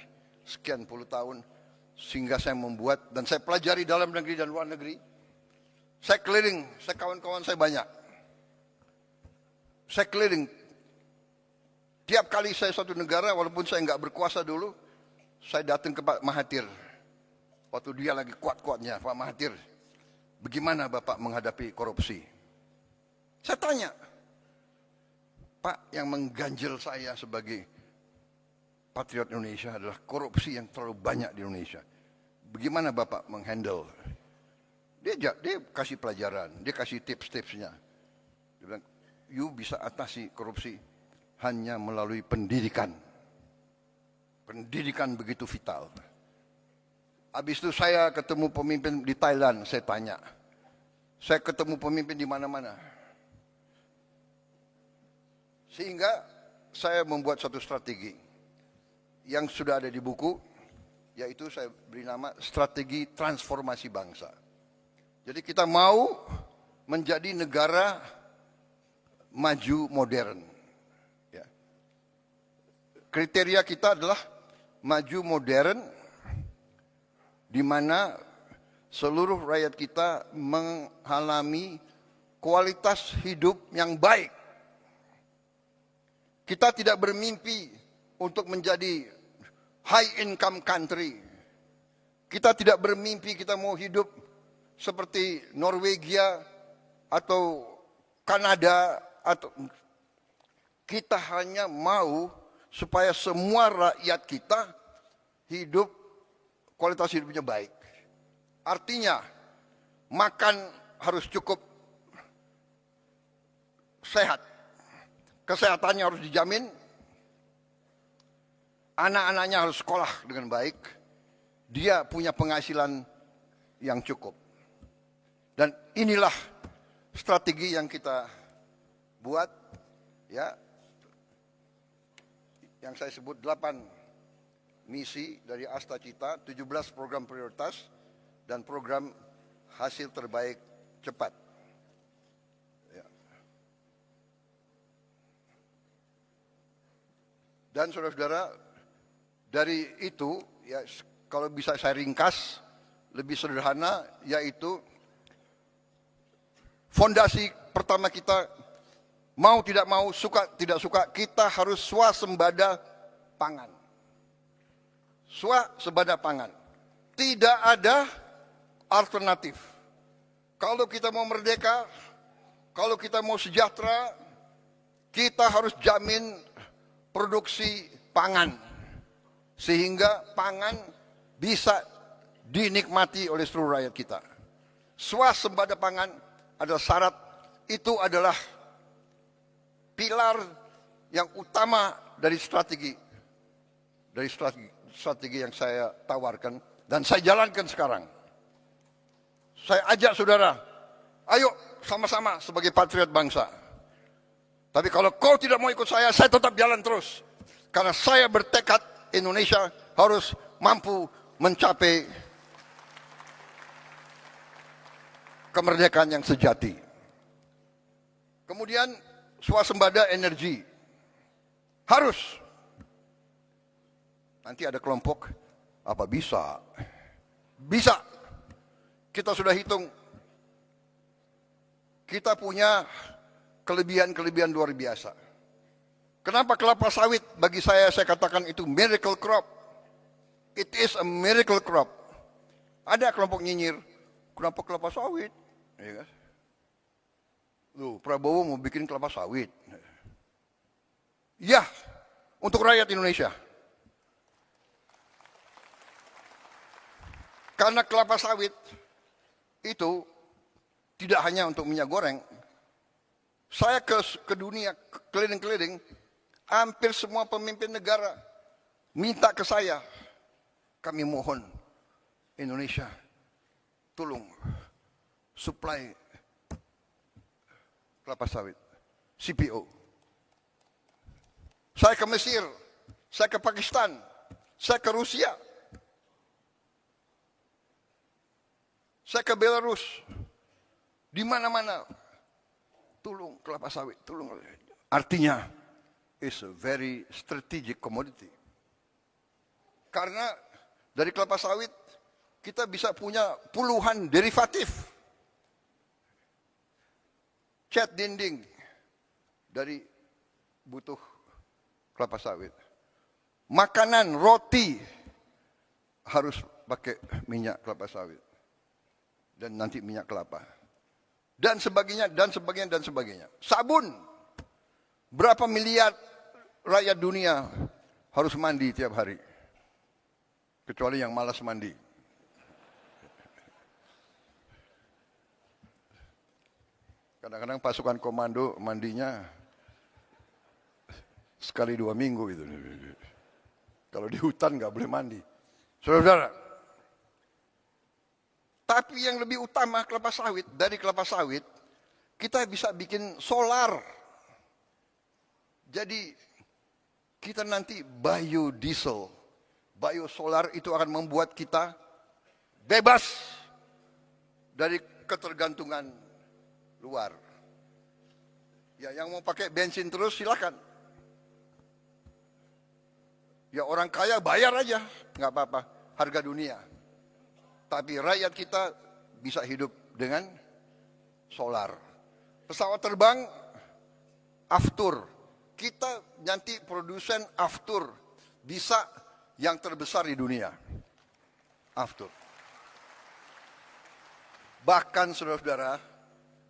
sekian puluh tahun. Sehingga saya membuat, dan saya pelajari dalam negeri dan luar negeri. Saya keliling, kawan-kawan saya banyak. Saya keliling. Tiap kali saya suatu negara, walaupun saya nggak berkuasa dulu, saya datang ke Pak Mahathir. Waktu dia lagi kuat-kuatnya, Pak Mahathir, bagaimana Bapak menghadapi korupsi? Saya tanya, Pak, yang mengganjel saya sebagai patriot Indonesia adalah korupsi yang terlalu banyak di Indonesia. Bagaimana Bapak menghandle? Dia kasih pelajaran, dia kasih tips-tipsnya. Dia bilang, you bisa atasi korupsi hanya melalui pendidikan. Pendidikan begitu vital. Habis itu saya ketemu pemimpin di Thailand, saya tanya. Saya ketemu pemimpin di mana-mana. Sehingga saya membuat satu strategi yang sudah ada di buku, yaitu saya beri nama strategi transformasi bangsa. Jadi kita mau menjadi negara maju modern. Ya. Kriteria kita adalah maju modern, di mana seluruh rakyat kita mengalami kualitas hidup yang baik. Kita tidak bermimpi untuk menjadi high income country. Kita tidak bermimpi kita mau hidup seperti Norwegia atau Kanada, atau kita hanya mau supaya semua rakyat kita hidup, kualitas hidupnya baik. Artinya makan harus cukup sehat, kesehatannya harus dijamin, anak-anaknya harus sekolah dengan baik, dia punya penghasilan yang cukup. Dan inilah strategi yang kita buat, ya, yang saya sebut 8 misi dari Asta Cita, 17 program prioritas, dan program hasil terbaik cepat. Ya. Dan saudara-saudara, dari itu, ya, kalau bisa saya ringkas, lebih sederhana, yaitu fondasi pertama kita, mau tidak mau, suka tidak suka, kita harus swasembada pangan. Swasembada pangan. Tidak ada alternatif. Kalau kita mau merdeka, kalau kita mau sejahtera, kita harus jamin produksi pangan. Sehingga pangan bisa dinikmati oleh seluruh rakyat kita. Swasembada pangan adalah syarat, itu adalah pilar yang utama dari strategi yang saya tawarkan dan saya jalankan sekarang. Saya ajak saudara, ayo sama-sama sebagai patriot bangsa. Tapi kalau kau tidak mau ikut saya tetap jalan terus. Karena saya bertekad Indonesia harus mampu mencapai kemerdekaan yang sejati. Kemudian swasembada energi. Harus. Nanti ada kelompok, apa bisa? Bisa. Kita sudah hitung. Kita punya kelebihan-kelebihan luar biasa. Kenapa kelapa sawit bagi saya katakan itu miracle crop. It is a miracle crop. Ada kelompok nyinyir, kenapa kelapa sawit? Ya kan? Loh, Prabowo mau bikin kelapa sawit. Ya, untuk rakyat Indonesia. Karena kelapa sawit itu tidak hanya untuk minyak goreng. Saya ke dunia, keliling-keliling, hampir semua pemimpin negara minta ke saya, kami mohon Indonesia, tolong supply kelapa sawit, CPO. Saya ke Mesir, saya ke Pakistan, saya ke Rusia, saya ke Belarus, di mana-mana, tolong kelapa sawit, tolong. Artinya, it's a very strategic commodity. Karena dari kelapa sawit kita bisa punya puluhan derivatif. Cat dinding dari butuh kelapa sawit. Makanan, roti harus pakai minyak kelapa sawit. Dan nanti minyak kelapa. Dan sebagainya, dan sebagainya, dan sebagainya. Sabun. Berapa miliar rakyat dunia harus mandi tiap hari. Kecuali yang malas mandi. Kadang-kadang pasukan komando mandinya sekali 2 minggu gitu. Kalau di hutan nggak boleh mandi. Saudara-saudara, tapi yang lebih utama kelapa sawit, dari kelapa sawit, kita bisa bikin solar. Jadi, kita nanti biodiesel, biosolar itu akan membuat kita bebas dari ketergantungan luar. Ya, yang mau pakai bensin terus silakan. Ya orang kaya bayar aja, nggak apa-apa, harga dunia. Tapi rakyat kita bisa hidup dengan solar. Pesawat terbang, Aftur. Kita nanti produsen Aftur. Bisa yang terbesar di dunia. Aftur. Bahkan saudara-saudara,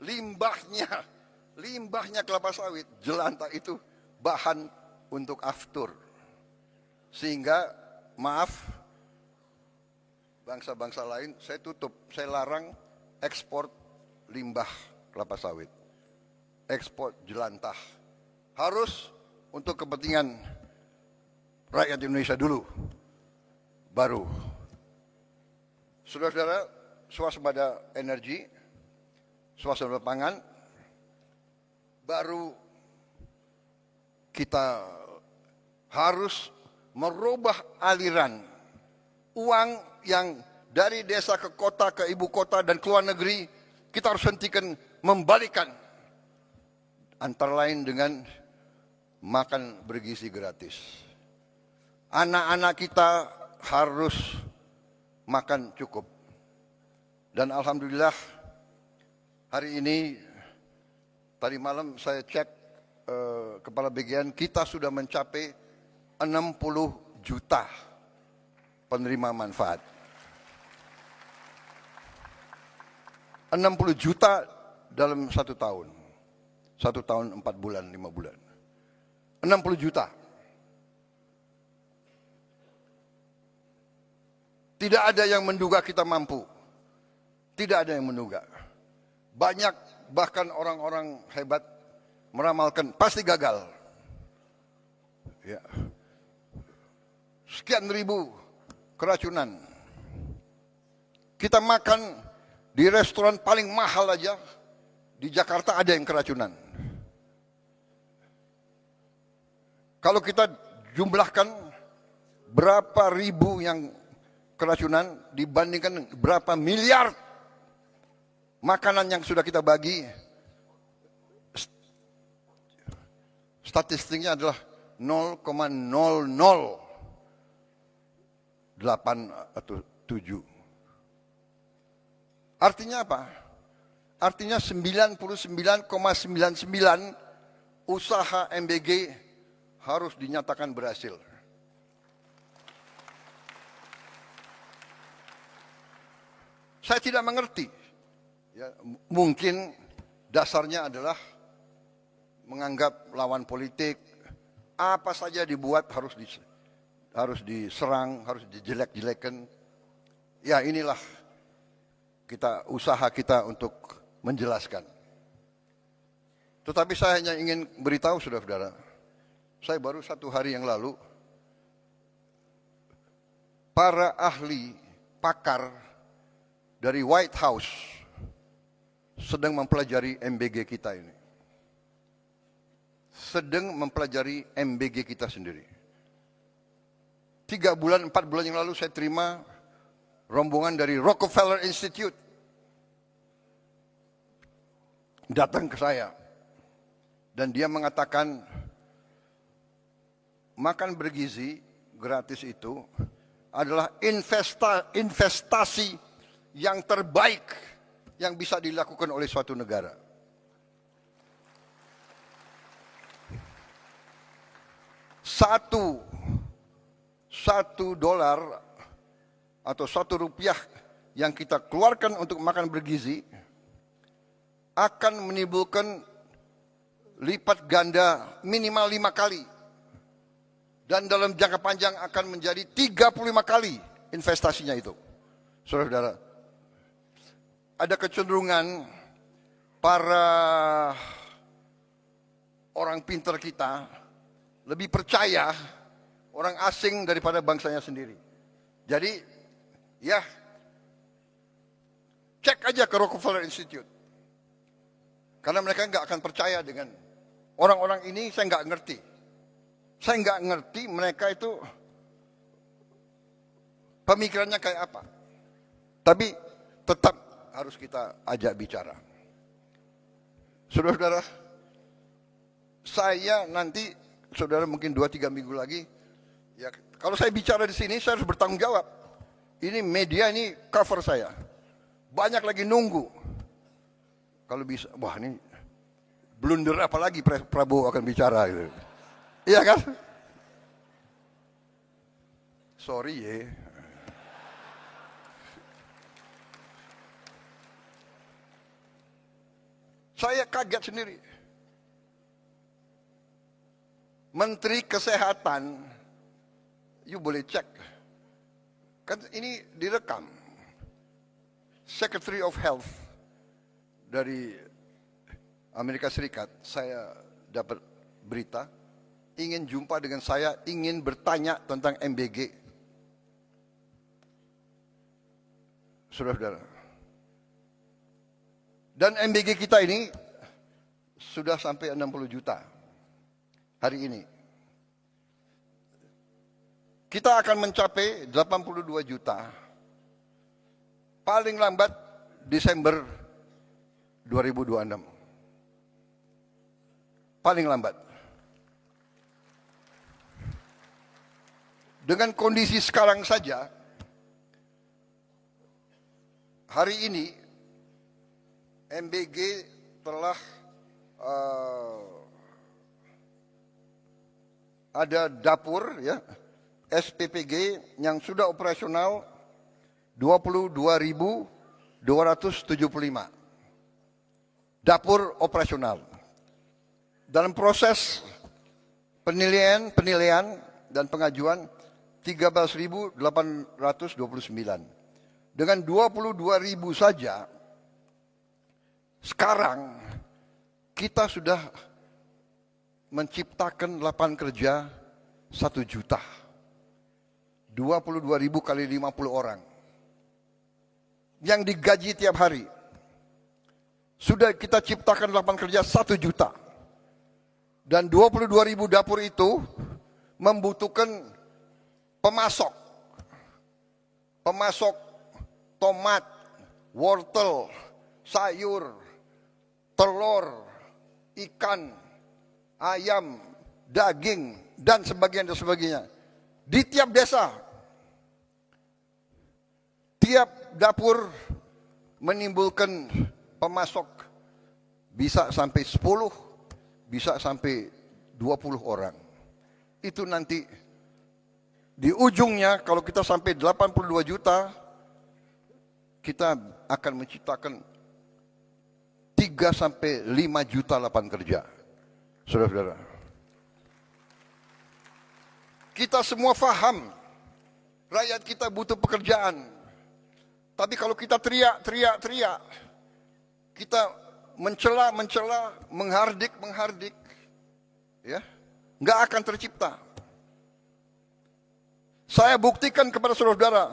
limbahnya kelapa sawit, jelantah itu bahan untuk Aftur. Sehingga, maaf, bangsa-bangsa lain, saya tutup, saya larang ekspor limbah kelapa sawit. Ekspor jelantah. Harus untuk kepentingan rakyat Indonesia dulu. Baru. Saudara-saudara, swasembada energi, swasembada pangan, baru kita harus merubah aliran uang yang dari desa ke kota, ke ibu kota dan ke luar negeri, kita harus hentikan, membalikan. Antara lain dengan makan bergizi gratis. Anak-anak kita harus makan cukup. Dan alhamdulillah hari ini, tadi malam saya cek Kepala BGN, kita sudah mencapai 60 juta penerima manfaat. 60 juta dalam 1 tahun. 1 tahun 4 bulan, 5 bulan. 60 juta. Tidak ada yang menduga kita mampu. Tidak ada yang menduga. Banyak bahkan orang-orang hebat meramalkan pasti gagal. Ya. Sekian ribu keracunan. Kita makan di restoran paling mahal aja di Jakarta ada yang keracunan. Kalau kita jumlahkan berapa ribu yang keracunan dibandingkan berapa miliar makanan yang sudah kita bagi, statistiknya adalah 0,008 atau 7. Artinya apa? Artinya 99,99 usaha MBG harus dinyatakan berhasil. Saya tidak mengerti. Ya, mungkin dasarnya adalah menganggap lawan politik apa saja dibuat harus diserang, harus dijelek-jelekan. Ya inilah usaha kita untuk menjelaskan. Tetapi saya hanya ingin beritahu saudara-saudara, saya baru 1 hari yang lalu, para ahli pakar dari White House sedang mempelajari MBG kita ini. Sedang mempelajari MBG kita sendiri. 3 bulan, 4 bulan yang lalu saya terima rombongan dari Rockefeller Institute. Datang ke saya. Dan dia mengatakan, makan bergizi gratis itu adalah investasi yang terbaik yang bisa dilakukan oleh suatu negara. Satu dolar atau $1 yang kita keluarkan untuk makan bergizi akan menimbulkan lipat ganda minimal 5 kali. Dan dalam jangka panjang akan menjadi 35 kali investasinya itu. Saudara-saudara, ada kecenderungan para orang pintar kita lebih percaya orang asing daripada bangsanya sendiri. Jadi, ya, cek aja ke Rockefeller Institute. Karena mereka nggak akan percaya dengan orang-orang ini, saya nggak ngerti. Saya nggak ngerti mereka itu pemikirannya kayak apa. Tapi tetap harus kita ajak bicara. Saudara-saudara, saya nanti, saudara mungkin 2-3 minggu lagi, ya kalau saya bicara di sini saya harus bertanggung jawab. Ini media, ini cover saya. Banyak lagi nunggu. Kalau bisa, wah ini blunder apa lagi Prabowo akan bicara gitu. Iya kan? Sorry ya. Saya kaget sendiri. Menteri Kesehatan, you boleh cek. Kan ini direkam. Secretary of Health dari Amerika Serikat, saya dapat berita, ingin jumpa dengan saya, ingin bertanya tentang MBG. Saudara-saudara. Dan MBG kita ini sudah sampai 60 juta hari ini. Kita akan mencapai 82 juta paling lambat Desember 2026. Paling lambat. Dengan kondisi sekarang saja, hari ini MBG telah ada dapur ya SPPG yang sudah operasional 22.275 dapur operasional. Dalam proses penilaian dan pengajuan 13.829. Dengan 22.000 saja, sekarang kita sudah menciptakan lapangan kerja 1 juta. 22.000 kali 50 orang. Yang digaji tiap hari. Sudah kita ciptakan lapangan kerja 1 juta. Dan 22.000 dapur itu membutuhkan pemasok. Pemasok tomat, wortel, sayur, telur, ikan, ayam, daging, dan sebagainya. Di tiap desa, tiap dapur menimbulkan pemasok bisa sampai 10, bisa sampai 20 orang. Itu nanti di ujungnya kalau kita sampai 82 juta, kita akan menciptakan 3 sampai 5 juta lapangan kerja. Saudara-saudara. Kita semua faham rakyat kita butuh pekerjaan. Tapi kalau kita teriak, kita mencela, menghardik, ya, nggak akan tercipta. Saya buktikan kepada saudara-saudara,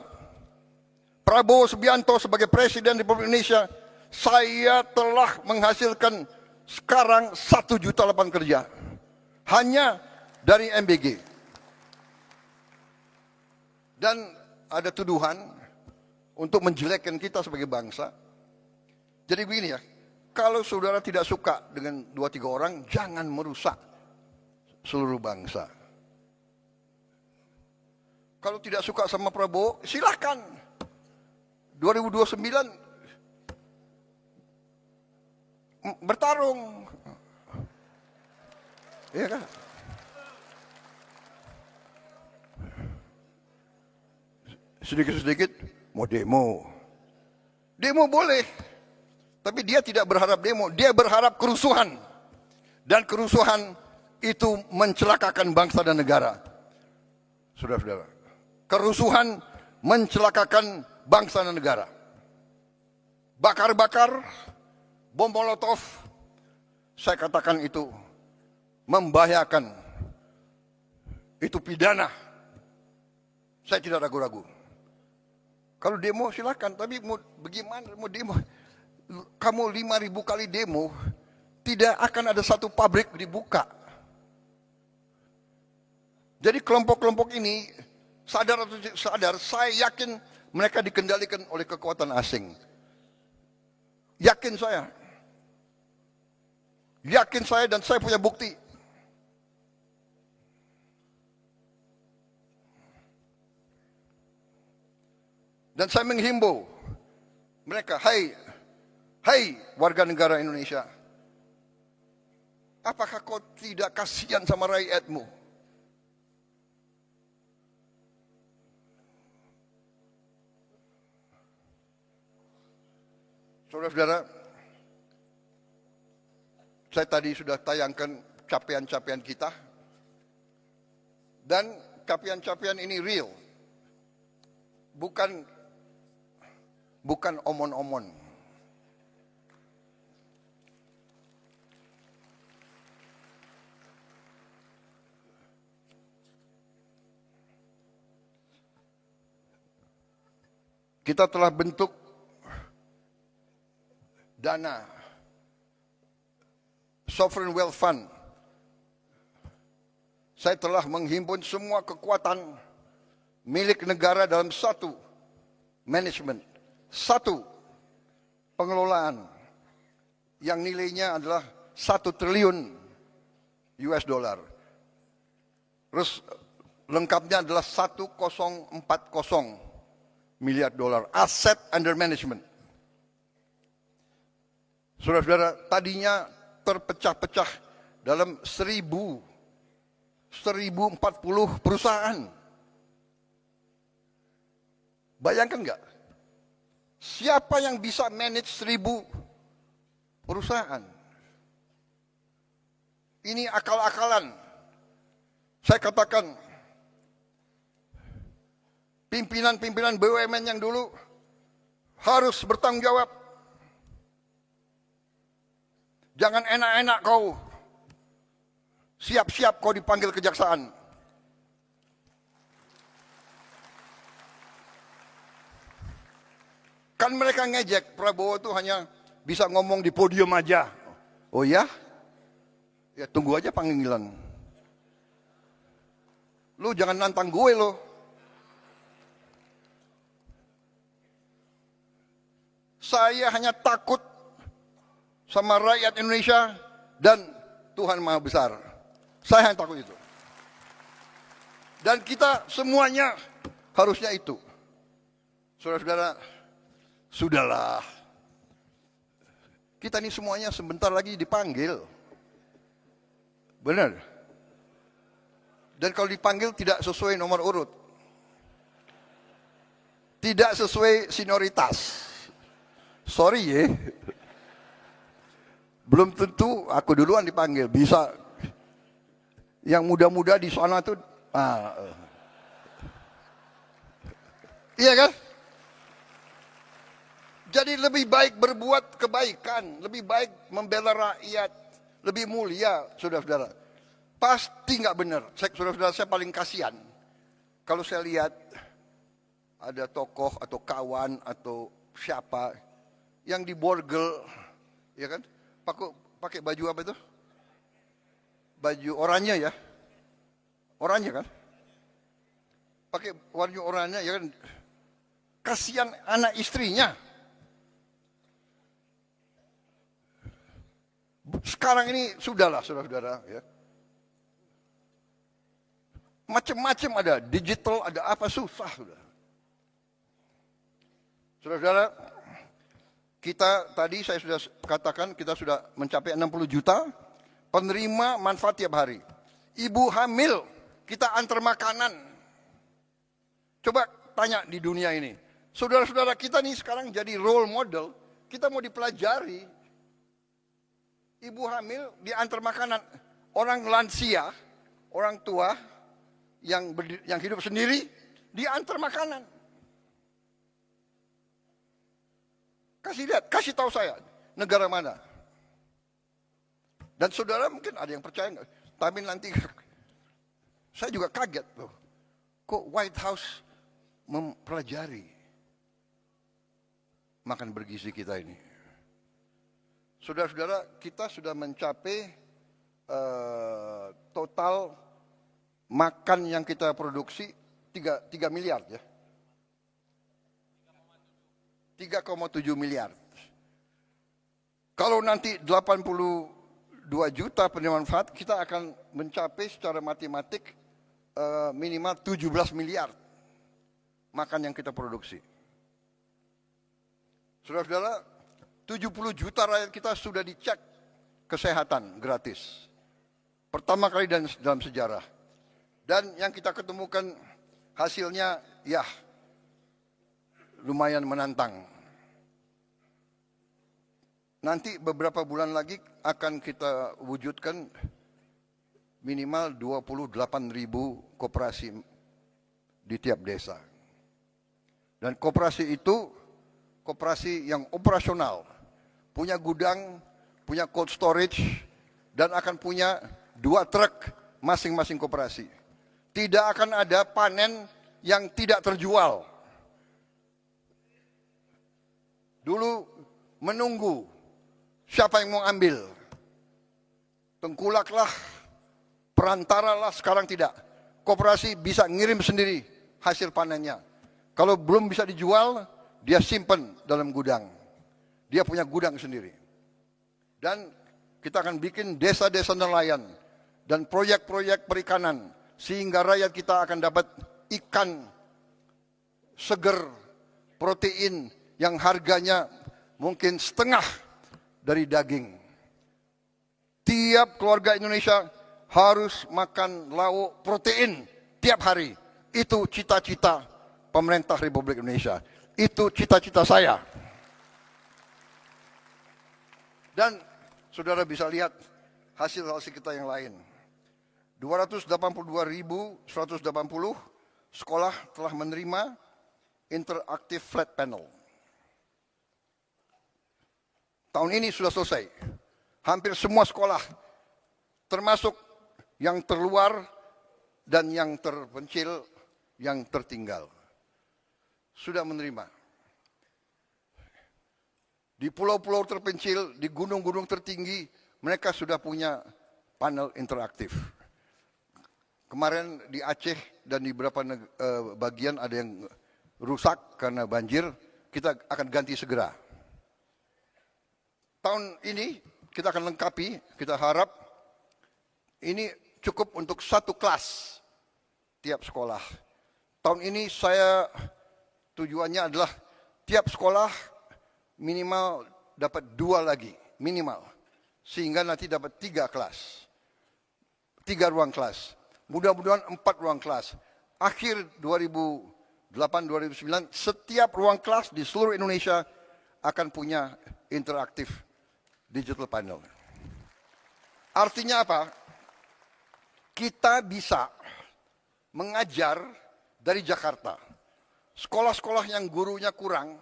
Prabowo Subianto sebagai Presiden Republik Indonesia, saya telah menghasilkan sekarang 1 juta lapangan kerja. Hanya dari MBG. Dan ada tuduhan untuk menjelekkan kita sebagai bangsa. Jadi begini ya, kalau saudara tidak suka dengan 2-3 orang, jangan merusak seluruh bangsa. Kalau tidak suka sama Prabowo, silahkan. 2029 bertarung. Iya kan? Sedikit-sedikit mau demo. Demo boleh. Tapi dia tidak berharap demo, dia berharap kerusuhan. Dan kerusuhan itu mencelakakan bangsa dan negara. Saudara-saudara, kerusuhan mencelakakan bangsa dan negara. Bakar-bakar, bom molotov, saya katakan itu membahayakan. Itu pidana. Saya tidak ragu-ragu. Kalau demo silakan, tapi mau bagaimana mau demo? Kamu 5.000 kali demo, tidak akan ada satu pabrik dibuka. Jadi kelompok-kelompok ini sadar atau tidak sadar, saya yakin mereka dikendalikan oleh kekuatan asing. Yakin saya. Yakin saya dan saya punya bukti. Dan saya menghimbau mereka, hai warga negara Indonesia, apakah kau tidak kasihan sama rakyatmu? Saudara-saudara, saya tadi sudah tayangkan capaian-capaian kita, dan capaian-capaian ini real, bukan omon-omon. Kita telah bentuk dana Sovereign Wealth Fund. Saya telah menghimpun semua kekuatan milik negara dalam satu manajemen, satu pengelolaan yang nilainya adalah 1 triliun US dollar. Terus lengkapnya adalah 1040 miliar dolar aset under management. Saudara-saudara, tadinya terpecah-pecah dalam 1040 perusahaan. Bayangkan nggak? Siapa yang bisa manage 1000 perusahaan? Ini akal-akalan. Saya katakan, pimpinan-pimpinan BUMN yang dulu harus bertanggung jawab. Jangan enak-enak kau. Siap-siap kau dipanggil kejaksaan. Kan mereka ngejek, Prabowo itu hanya bisa ngomong di podium aja. Oh ya? Ya tunggu aja panggilan. Lu jangan nantang gue lo. Saya hanya takut sama rakyat Indonesia dan Tuhan Maha Besar. Saya hanya takut itu. Dan kita semuanya harusnya itu. Saudara-saudara, sudahlah. Kita ini semuanya sebentar lagi dipanggil. Benar. Dan kalau dipanggil tidak sesuai nomor urut. Tidak sesuai senioritas. Sorry ya. Belum tentu aku duluan dipanggil. Bisa yang muda-muda di sana tuh. Iya kan? Jadi lebih baik berbuat kebaikan. Lebih baik membela rakyat. Lebih mulia, saudara-saudara. Pasti nggak benar. Saudara-saudara, saya paling kasihan. Kalau saya lihat ada tokoh atau kawan atau siapa yang diborgel, ya kan? Pakai baju apa itu? Baju oranye ya? Oranye kan? Pakai warna oranye ya kan? Kasihan anak istrinya. Sekarang ini sudahlah saudara-saudara ya. macam-macam ada, digital ada apa, susah sudah. Saudara-saudara, kita tadi saya sudah katakan kita sudah mencapai 60 juta penerima manfaat tiap hari. Ibu hamil kita antar makanan. Coba tanya di dunia ini. Saudara-saudara kita nih sekarang jadi role model, kita mau dipelajari. Ibu hamil diantar makanan. Orang lansia, orang tua yang hidup sendiri diantar makanan. Kasih lihat, kasih tahu saya negara mana. Dan saudara mungkin ada yang percaya nggak? Tapi nanti saya juga kaget loh. Kok White House mempelajari makan bergizi kita ini? Saudara-saudara, kita sudah mencapai total makan yang kita produksi 3 miliar ya. 3,7 miliar. Kalau nanti 82 juta penerima manfaat, kita akan mencapai secara matematik minimal 17 miliar makan yang kita produksi. Saudara-saudara, 70 juta rakyat kita sudah dicek kesehatan gratis. Pertama kali dalam sejarah. Dan yang kita ketemukan hasilnya ya lumayan menantang. Nanti beberapa bulan lagi akan kita wujudkan minimal 28.000 koperasi di tiap desa. Dan koperasi itu koperasi yang operasional, punya gudang, punya cold storage, dan akan punya 2 truk masing-masing koperasi. Tidak akan ada panen yang tidak terjual. Dulu menunggu siapa yang mau ambil. Tengkulaklah, perantaralah, sekarang tidak. Koperasi bisa ngirim sendiri hasil panennya. Kalau belum bisa dijual, dia simpan dalam gudang. Dia punya gudang sendiri. Dan kita akan bikin desa-desa nelayan dan proyek-proyek perikanan sehingga rakyat kita akan dapat ikan seger, protein yang harganya mungkin setengah dari daging. Tiap keluarga Indonesia harus makan lauk protein tiap hari. Itu cita-cita pemerintah Republik Indonesia. Itu cita-cita saya. Dan saudara bisa lihat hasil-hasil kita yang lain. 282.180 sekolah telah menerima interactive flat panel. Tahun ini sudah selesai. Hampir semua sekolah, termasuk yang terluar dan yang terpencil, yang tertinggal, sudah menerima. Di pulau-pulau terpencil, di gunung-gunung tertinggi, mereka sudah punya panel interaktif. Kemarin di Aceh dan di beberapa bagian ada yang rusak karena banjir, kita akan ganti segera. Tahun ini kita akan lengkapi, kita harap ini cukup untuk 1 kelas tiap sekolah. Tahun ini saya tujuannya adalah tiap sekolah minimal dapat 2 lagi, minimal. Sehingga nanti dapat 3 kelas. 3 ruang kelas. Mudah-mudahan 4 ruang kelas. Akhir 2008-2009, setiap ruang kelas di seluruh Indonesia akan punya interaktif digital panel. Artinya apa? Kita bisa mengajar dari Jakarta. Sekolah-sekolah yang gurunya kurang,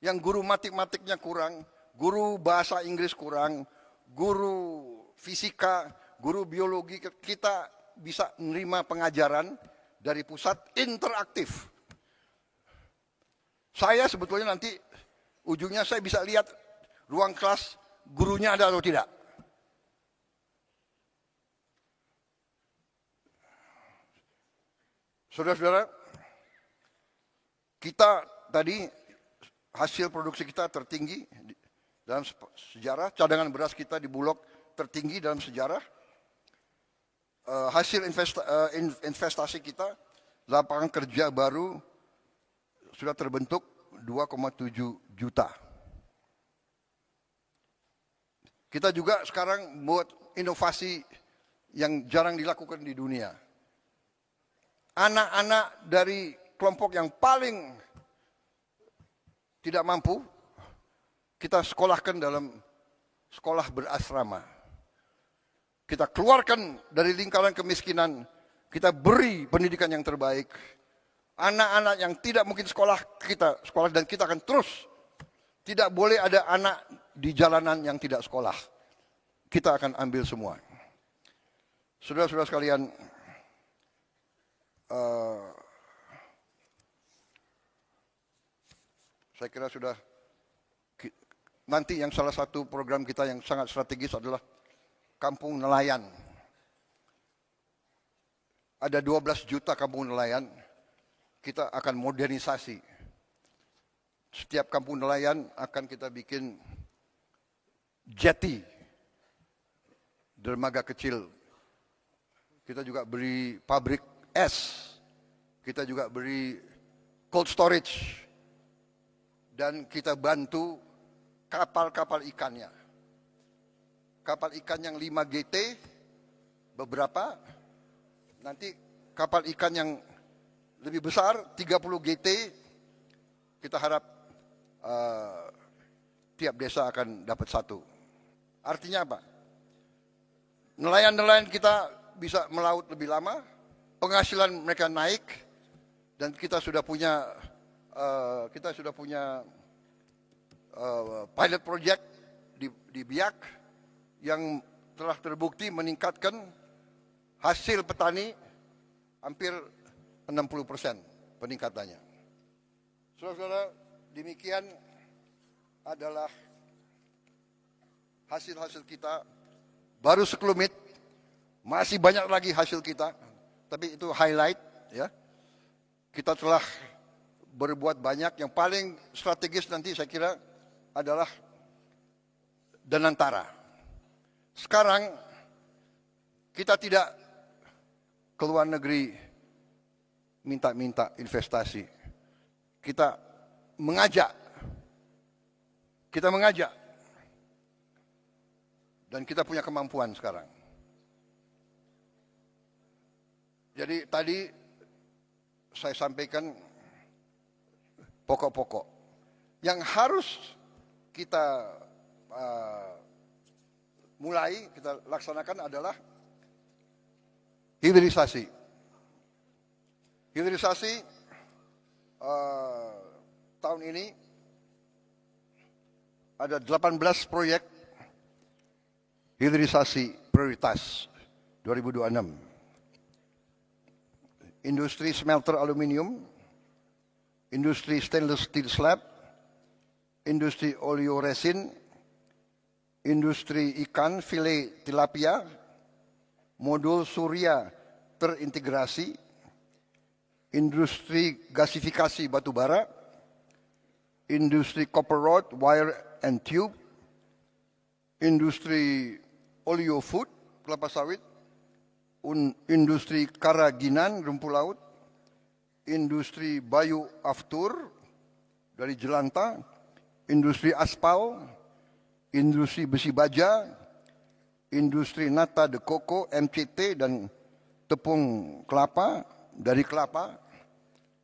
yang guru matematiknya kurang, guru bahasa Inggris kurang, guru fisika, guru biologi, kita bisa menerima pengajaran dari pusat interaktif. Saya sebetulnya nanti ujungnya saya bisa lihat ruang kelas gurunya ada atau tidak. Saudara-saudara, kita tadi hasil produksi kita tertinggi dalam sejarah, cadangan beras kita di Bulog tertinggi dalam sejarah. hasil investasi kita, lapangan kerja baru sudah terbentuk 2,7 juta. Kita juga sekarang buat inovasi yang jarang dilakukan di dunia. Anak-anak dari kelompok yang paling tidak mampu, kita sekolahkan dalam sekolah berasrama. Kita keluarkan dari lingkaran kemiskinan, kita beri pendidikan yang terbaik. Anak-anak yang tidak mungkin sekolah, kita sekolah, dan kita akan terus. Tidak boleh ada anak di jalanan yang tidak sekolah. Kita akan ambil semua. Saudara-saudara sekalian, saya kira sudah, nanti yang salah satu program kita yang sangat strategis adalah kampung nelayan. Ada 12 juta kampung nelayan, kita akan modernisasi. Setiap kampung nelayan akan kita bikin jetty, dermaga kecil. Kita juga beri pabrik es, kita juga beri cold storage, dan kita bantu kapal-kapal ikannya. Kapal ikan yang 5 GT, beberapa, nanti kapal ikan yang lebih besar, 30 GT, kita harap tiap desa akan dapat satu. Artinya apa? Nelayan-nelayan kita bisa melaut lebih lama, penghasilan mereka naik, dan kita sudah punya pilot project di Biak yang telah terbukti meningkatkan hasil petani hampir 60% peningkatannya. Saudara-saudara, demikian adalah hasil-hasil kita, baru sekelumit, masih banyak lagi hasil kita, tapi itu highlight ya. Kita telah berbuat banyak. Yang paling strategis nanti saya kira adalah Danantara. Sekarang kita tidak ke luar negeri minta-minta investasi. Kita mengajak. Dan kita punya kemampuan sekarang. Jadi tadi saya sampaikan pokok-pokok yang harus kita mulai, kita laksanakan adalah hilirisasi. Hilirisasi tahun ini ada 18 proyek hilirisasi prioritas 2026. Industri smelter aluminium, industri stainless steel slab, industri oleoresin, industri ikan filet tilapia, modul surya terintegrasi, industri gasifikasi batubara, industri copper rod, wire and tube, industri oleo food, kelapa sawit, industri karaginan, rumput laut, industri bioaftur dari jelantah, industri aspal, industri besi baja, industri nata de coco, MCT, dan tepung kelapa. Dari kelapa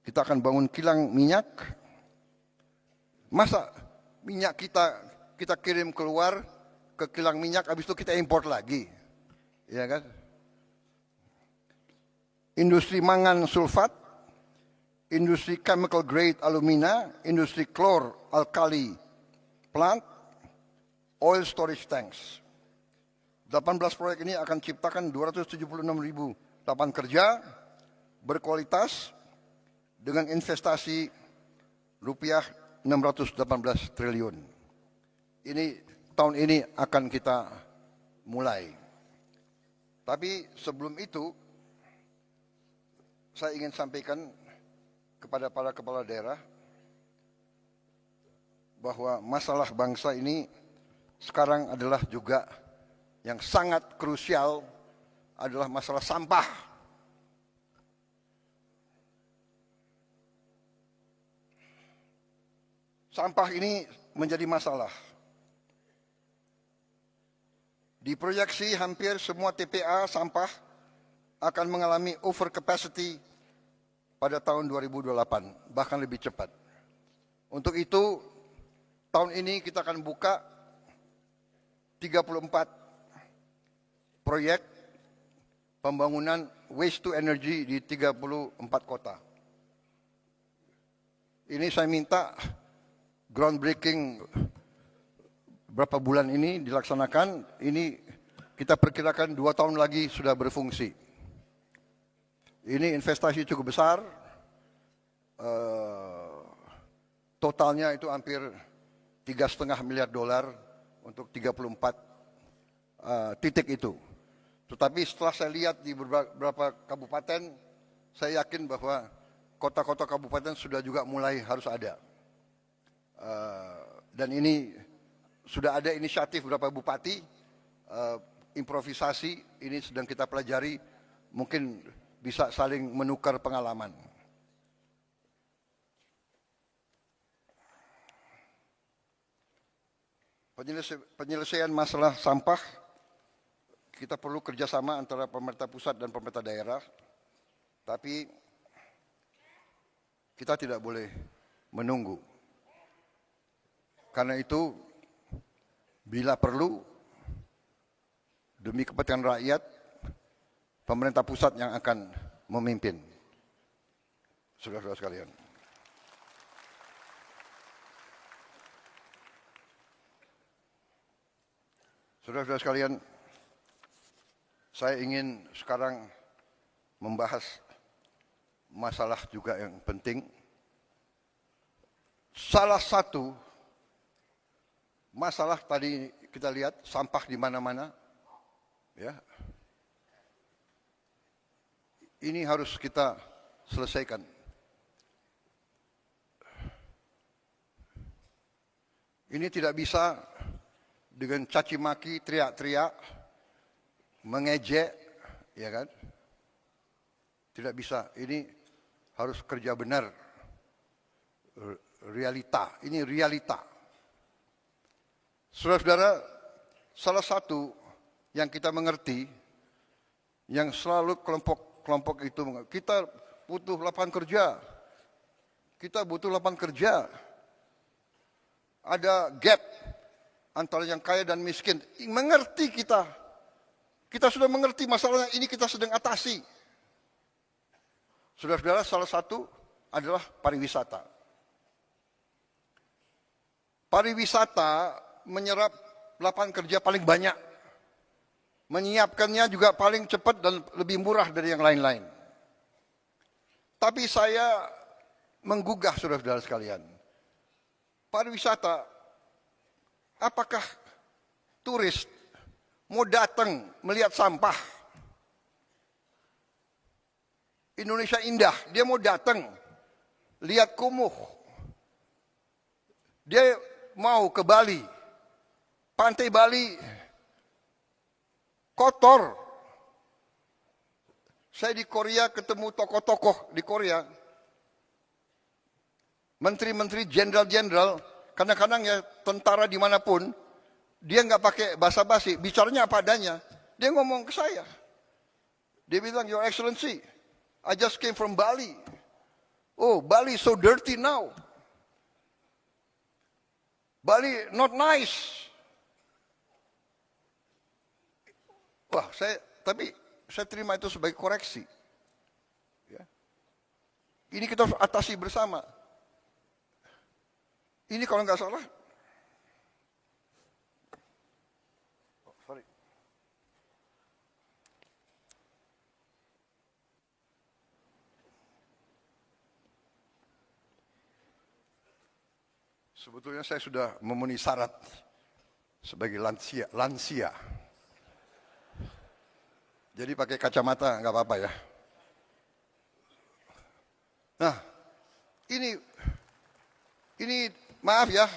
kita akan bangun kilang minyak. Masa minyak kita kirim keluar ke kilang minyak, habis itu kita import lagi, ya kan? Industri mangan sulfat, industri chemical grade alumina, industri klor alkali plant, oil storage tanks. 18 proyek ini akan ciptakan 276.000 lapangan kerja berkualitas dengan investasi rupiah 618 triliun. Ini tahun ini akan kita mulai. Tapi sebelum itu saya ingin sampaikan kepada para kepala daerah bahwa masalah bangsa ini sekarang adalah juga yang sangat krusial adalah masalah sampah. Sampah ini menjadi masalah. Diproyeksi hampir semua TPA sampah akan mengalami over capacity pada tahun 2028, bahkan lebih cepat. Untuk itu, tahun ini kita akan buka 34 proyek pembangunan waste to energy di 34 kota. Ini saya minta groundbreaking berapa bulan ini dilaksanakan. Ini kita perkirakan 2 tahun lagi sudah berfungsi. Ini investasi cukup besar. Totalnya itu hampir $3,5 miliar untuk 34 titik itu. Tetapi setelah saya lihat di beberapa kabupaten, saya yakin bahwa kota-kota kabupaten sudah juga mulai harus ada. Dan ini sudah ada inisiatif beberapa bupati, improvisasi, ini sedang kita pelajari, mungkin bisa saling menukar pengalaman. Penyelesaian masalah sampah, kita perlu kerjasama antara pemerintah pusat dan pemerintah daerah, tapi kita tidak boleh menunggu. Karena itu, bila perlu, demi kepentingan rakyat, pemerintah pusat yang akan memimpin. Saudara-saudara sekalian. Saudara-saudara sekalian, saya ingin sekarang membahas masalah juga yang penting. Salah satu masalah tadi kita lihat sampah di mana-mana, ya. Ini harus kita selesaikan. Ini tidak bisa dengan caci maki, teriak-teriak, mengejek, ya kan? Tidak bisa. Ini harus kerja benar. Realita. Ini realita. Saudara-saudara, salah satu yang kita mengerti, yang selalu kelompok itu, kita butuh lapangan kerja. Kita butuh lapangan kerja. Ada gap antara yang kaya dan miskin. Mengerti kita. Kita sudah mengerti masalahnya, ini kita sedang atasi. Saudara-saudara, salah satu adalah pariwisata. Pariwisata menyerap lapangan kerja paling banyak. Menyiapkannya juga paling cepat dan lebih murah dari yang lain-lain. Tapi saya menggugah saudara-saudara sekalian. Pariwisata, apakah turis mau datang melihat sampah? Indonesia indah, dia mau datang lihat kumuh. Dia mau ke Bali, pantai Bali kotor. Saya di Korea ketemu tokoh-tokoh di Korea, menteri-menteri, jenderal-jenderal, kadang-kadang ya tentara dimanapun, dia nggak pakai basa-basi, bicaranya apa adanya. Dia ngomong ke saya, dia bilang, Your Excellency, I just came from Bali. Oh, Bali so dirty now. Bali not nice. Wah, tapi saya terima itu sebagai koreksi. Ya. Ini kita harus atasi bersama. Ini kalau nggak salah, sorry. Sebetulnya saya sudah memenuhi syarat sebagai lansia. Jadi pakai kacamata nggak apa-apa ya. Nah, ini maaf ya,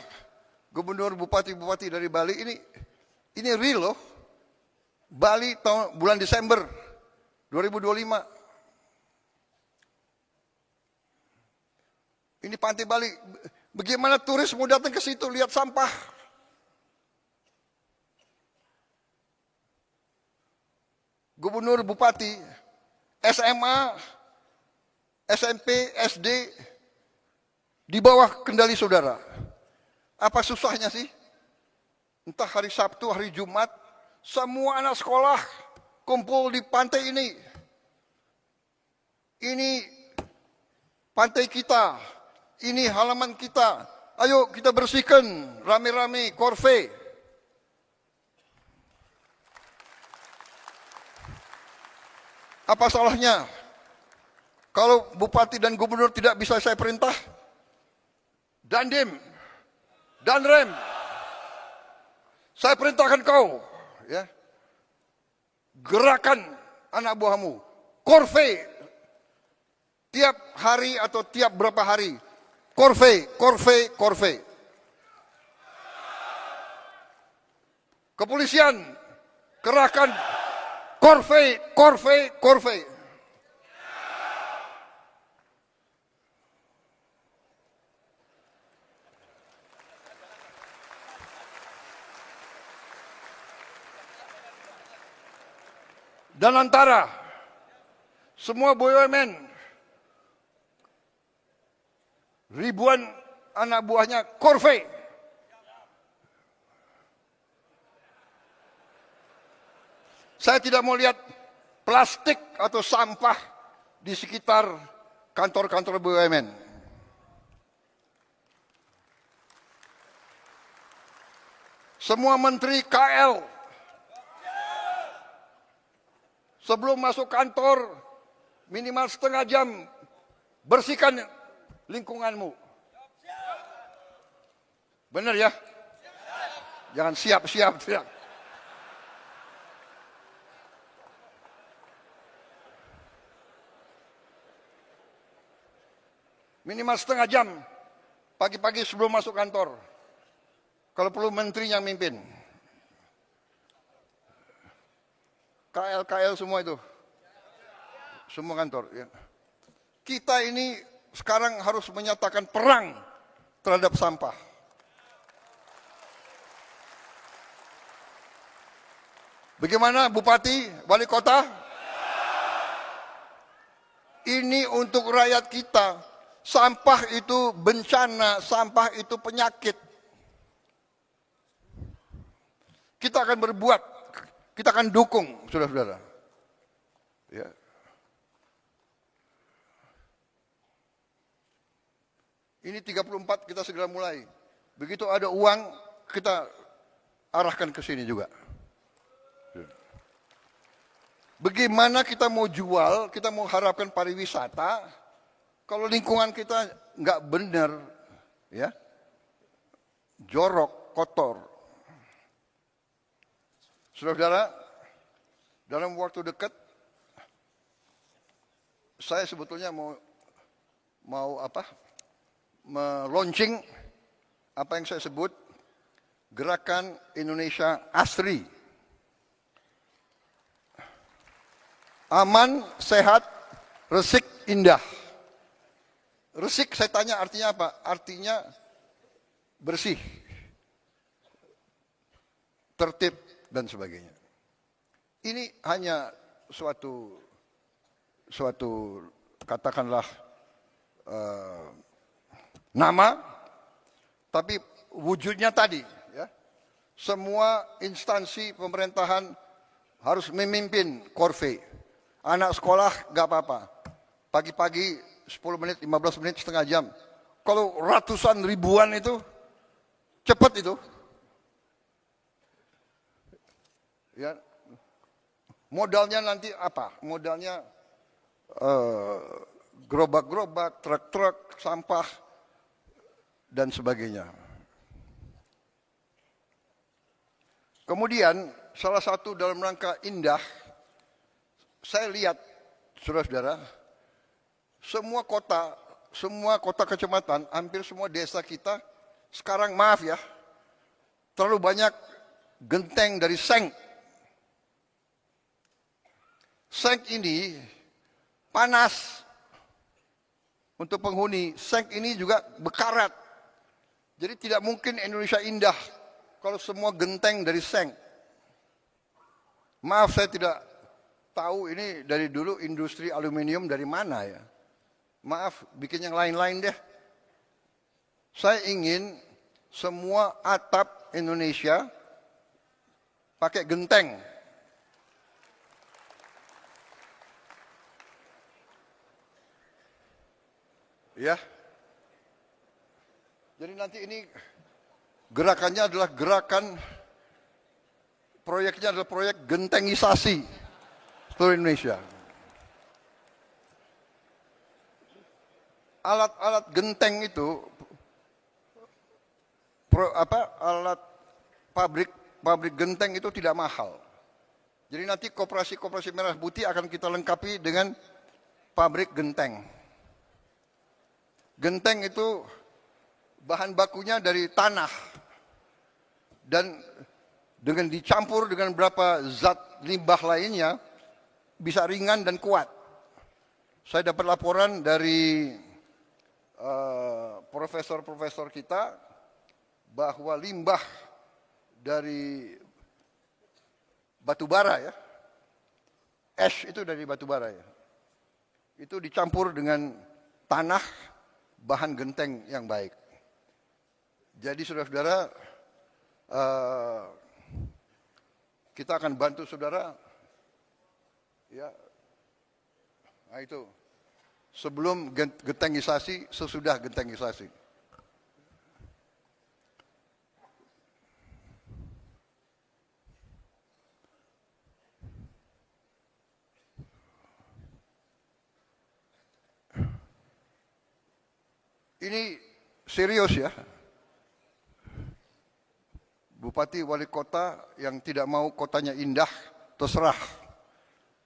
gubernur bupati-bupati dari Bali ini real loh. Bali bulan Desember 2025. Ini Pantai Bali. Bagaimana turis mau datang ke situ lihat sampah? Gubernur, bupati, SMA, SMP, SD di bawah kendali saudara. Apa susahnya sih? Entah hari Sabtu, hari Jumat, semua anak sekolah kumpul di pantai ini. Ini pantai kita, ini halaman kita. Ayo kita bersihkan rame-rame, korve. Apa salahnya? Kalau bupati dan gubernur tidak bisa saya perintah, Dandim, Danrem, saya perintahkan kau, ya, gerakan anak buahmu, korve, tiap hari atau tiap berapa hari, korve, korve, korve. Kepolisian, kerahkan korve, korve, korve. Dan antara semua BUMN, ribuan anak buahnya korve. Saya tidak mau lihat plastik atau sampah di sekitar kantor-kantor BUMN. Semua menteri KL sebelum masuk kantor minimal setengah jam bersihkan lingkunganmu. Benar ya? Jangan siap-siap. Minimal setengah jam pagi-pagi sebelum masuk kantor. Kalau perlu menteri yang mimpin. KL semua itu. Semua kantor. Ya. Kita ini sekarang harus menyatakan perang terhadap sampah. Bagaimana Bupati, Wali Kota? Ini untuk rakyat kita. Sampah itu bencana, sampah itu penyakit. Kita akan berbuat, kita akan dukung, saudara-saudara. Ya. Ini 34 kita segera mulai. Begitu ada uang, kita arahkan ke sini juga. Bagaimana kita mau jual, kita mau harapkan pariwisata, kalau lingkungan kita nggak benar, ya, jorok, kotor. Saudara-saudara, dalam waktu dekat, saya sebetulnya mau launching apa yang saya sebut Gerakan Indonesia Asri. Aman, sehat, resik, indah. Resik saya tanya artinya apa? Artinya bersih, tertib, dan sebagainya. Ini hanya suatu katakanlah nama, tapi wujudnya tadi, ya. Semua instansi pemerintahan harus memimpin korve. Anak sekolah gak apa-apa. Pagi-pagi 10 menit, 15 menit, setengah jam. Kalau ratusan ribuan itu, cepat itu. Ya, modalnya nanti apa? Modalnya gerobak-gerobak, truk-truk, sampah, dan sebagainya. Kemudian salah satu dalam rangka indah, saya lihat, saudara-saudara, semua kota kecamatan, hampir semua desa kita, sekarang maaf ya, terlalu banyak genteng dari seng. Seng ini panas untuk penghuni. Seng ini juga berkarat. Jadi tidak mungkin Indonesia indah kalau semua genteng dari seng. Maaf, saya tidak tahu ini dari dulu industri aluminium dari mana ya. Maaf, bikin yang lain-lain deh. Saya ingin semua atap Indonesia pakai genteng. Ya. Jadi nanti ini gerakannya adalah proyeknya adalah proyek gentengisasi seluruh Indonesia. Alat-alat genteng itu, alat pabrik genteng itu tidak mahal. Jadi nanti koperasi merah putih akan kita lengkapi dengan pabrik genteng. Genteng itu bahan bakunya dari tanah dan dengan dicampur dengan beberapa zat limbah lainnya bisa ringan dan kuat. Saya dapat laporan dari profesor-profesor kita bahwa limbah dari batu bara ya, ash itu dari batu bara ya, itu dicampur dengan tanah, bahan genteng yang baik. Jadi saudara-saudara, kita akan bantu saudara, ya. Nah itu, sebelum gentengisasi, sesudah gentengisasi. Ini serius ya. Bupati wali kota yang tidak mau kotanya indah, terserah.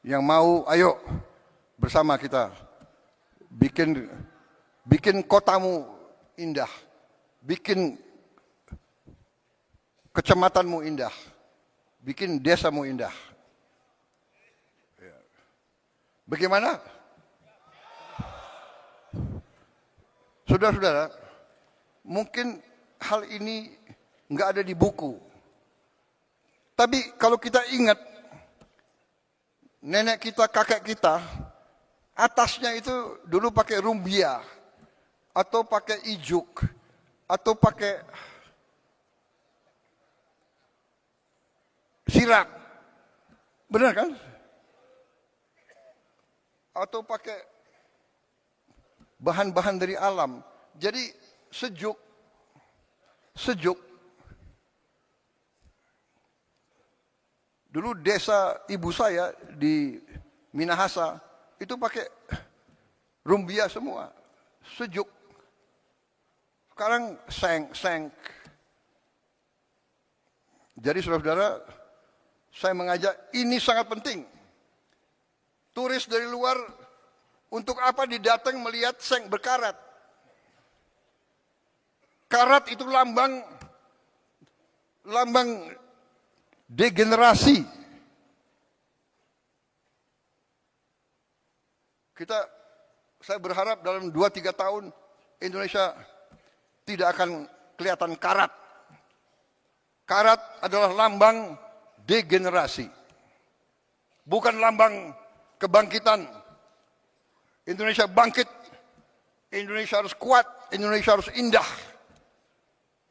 Yang mau, ayo bersama kita bikin kotamu indah, bikin kecamatanmu indah, bikin desamu indah. Bagaimana? Saudara-saudara, mungkin hal ini nggak ada di buku. Tapi kalau kita ingat, nenek kita, kakek kita, atasnya itu dulu pakai rumbia, atau pakai ijuk, atau pakai sirap. Benar kan? Atau pakai bahan-bahan dari alam. Jadi sejuk. Dulu desa ibu saya di Minahasa itu pakai rumbia semua, sejuk. Sekarang seng. Jadi saudara-saudara, saya mengajak, ini sangat penting. Turis dari luar untuk apa didatang melihat seng berkarat? Karat itu lambang degenerasi. Saya berharap dalam 2-3 tahun Indonesia tidak akan kelihatan karat. Karat adalah lambang degenerasi. Bukan lambang kebangkitan. Indonesia bangkit, Indonesia harus kuat, Indonesia harus indah.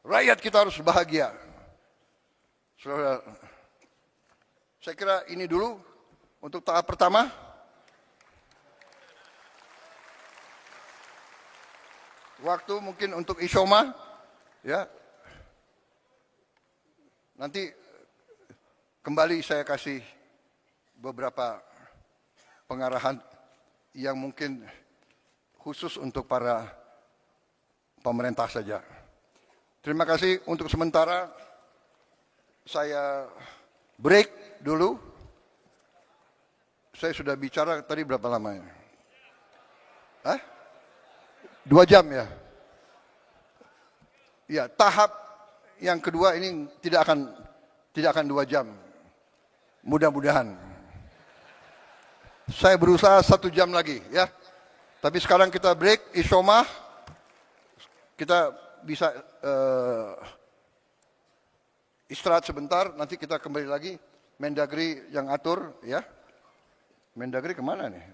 Rakyat kita harus bahagia. Saudara, saya kira ini dulu untuk tahap pertama. Waktu mungkin untuk Isoma, ya. Nanti kembali saya kasih beberapa pengarahan yang mungkin khusus untuk para pemerintah saja. Terima kasih. Untuk sementara saya break dulu. Saya sudah bicara tadi berapa lama ya? 2 jam ya? Ya, tahap yang kedua ini tidak akan 2 jam. Mudah-mudahan. Saya berusaha 1 jam lagi ya. Tapi sekarang kita break, isyomah. Kita bisa istirahat sebentar, nanti kita kembali lagi. Mendagri yang atur ya. Mendagri kemana nih?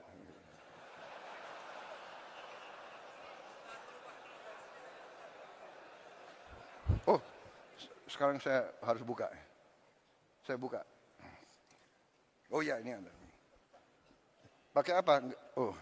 Oh, sekarang saya harus buka. Saya buka. Oh ya, ini ada. Pakai apa? Oh.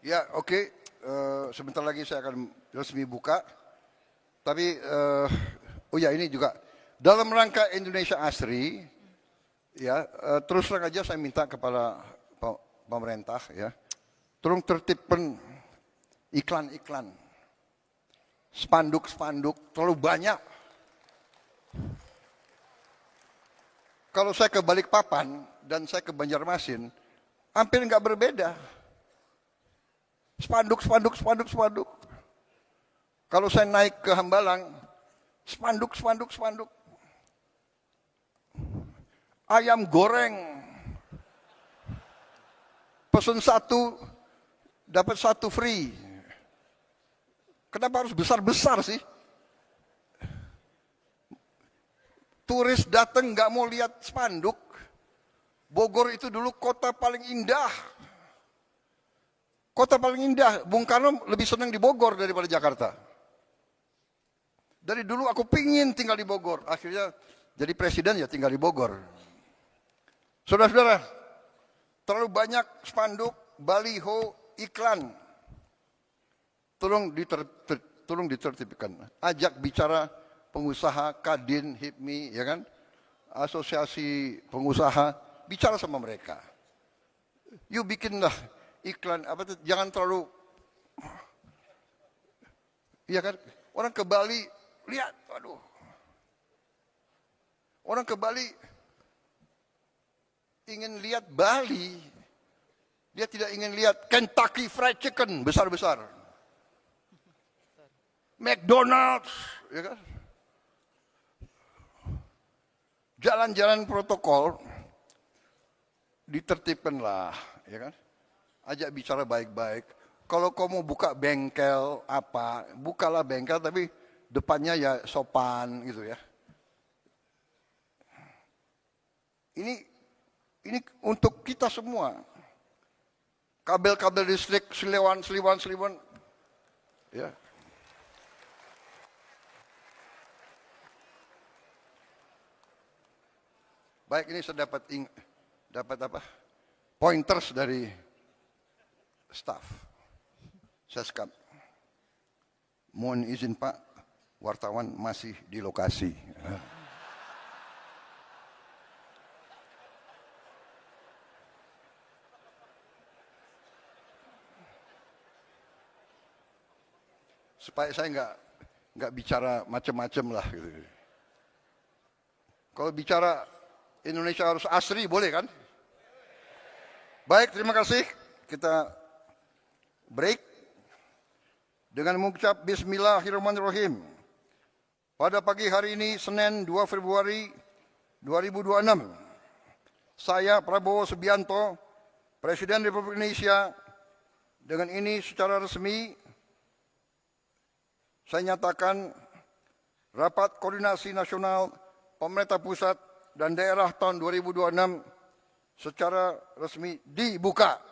Ya, oke. Sebentar lagi saya akan resmi buka. Tapi, oh ya ini juga dalam rangka Indonesia Asri, ya terus terang aja saya minta kepada pemerintah, ya, tolong tertibkan iklan-iklan, spanduk-spanduk terlalu banyak. Kalau saya ke Balikpapan dan saya ke Banjarmasin, hampir nggak berbeda. Spanduk. Kalau saya naik ke Hambalang, spanduk. Ayam goreng, pesen 1, dapat 1 free. Kenapa harus besar-besar sih? Turis datang nggak mau lihat spanduk. Bogor itu dulu kota paling indah. Kota paling indah, Bung Karno lebih senang di Bogor daripada Jakarta. Dari dulu aku pingin tinggal di Bogor, akhirnya jadi presiden ya tinggal di Bogor. Saudara-saudara, terlalu banyak spanduk, baliho, iklan. Tolong ditertibkan. Ajak bicara pengusaha, Kadin, HIPMI, ya kan? Asosiasi pengusaha, bicara sama mereka. Yuk bikinlah iklan apa tuh, jangan terlalu, iya kan, orang ke Bali lihat, aduh, orang ke Bali ingin lihat Bali, dia tidak ingin lihat Kentucky Fried Chicken besar-besar, McDonald's, ya kan, jalan-jalan protokol ditertibkanlah, ya kan. Ajak bicara baik-baik. Kalau kamu buka bengkel apa, bukalah bengkel tapi depannya ya sopan gitu ya. Ini untuk kita semua. Kabel-kabel listrik seliwan. Ya. Baik, ini saya dapat apa? Pointers dari staff. Seskap. Mohon izin Pak, wartawan masih di lokasi. Supaya saya nggak bicara macam-macam lah gitu. Kalau bicara Indonesia harus asri, boleh kan? Baik, terima kasih. Kita break dengan mengucap Bismillahirrahmanirrahim. Pada pagi hari ini, Senin 2 Februari 2026, saya Prabowo Subianto, Presiden Republik Indonesia, dengan ini secara resmi saya nyatakan Rapat Koordinasi Nasional Pemerintah Pusat dan Daerah tahun 2026 secara resmi dibuka.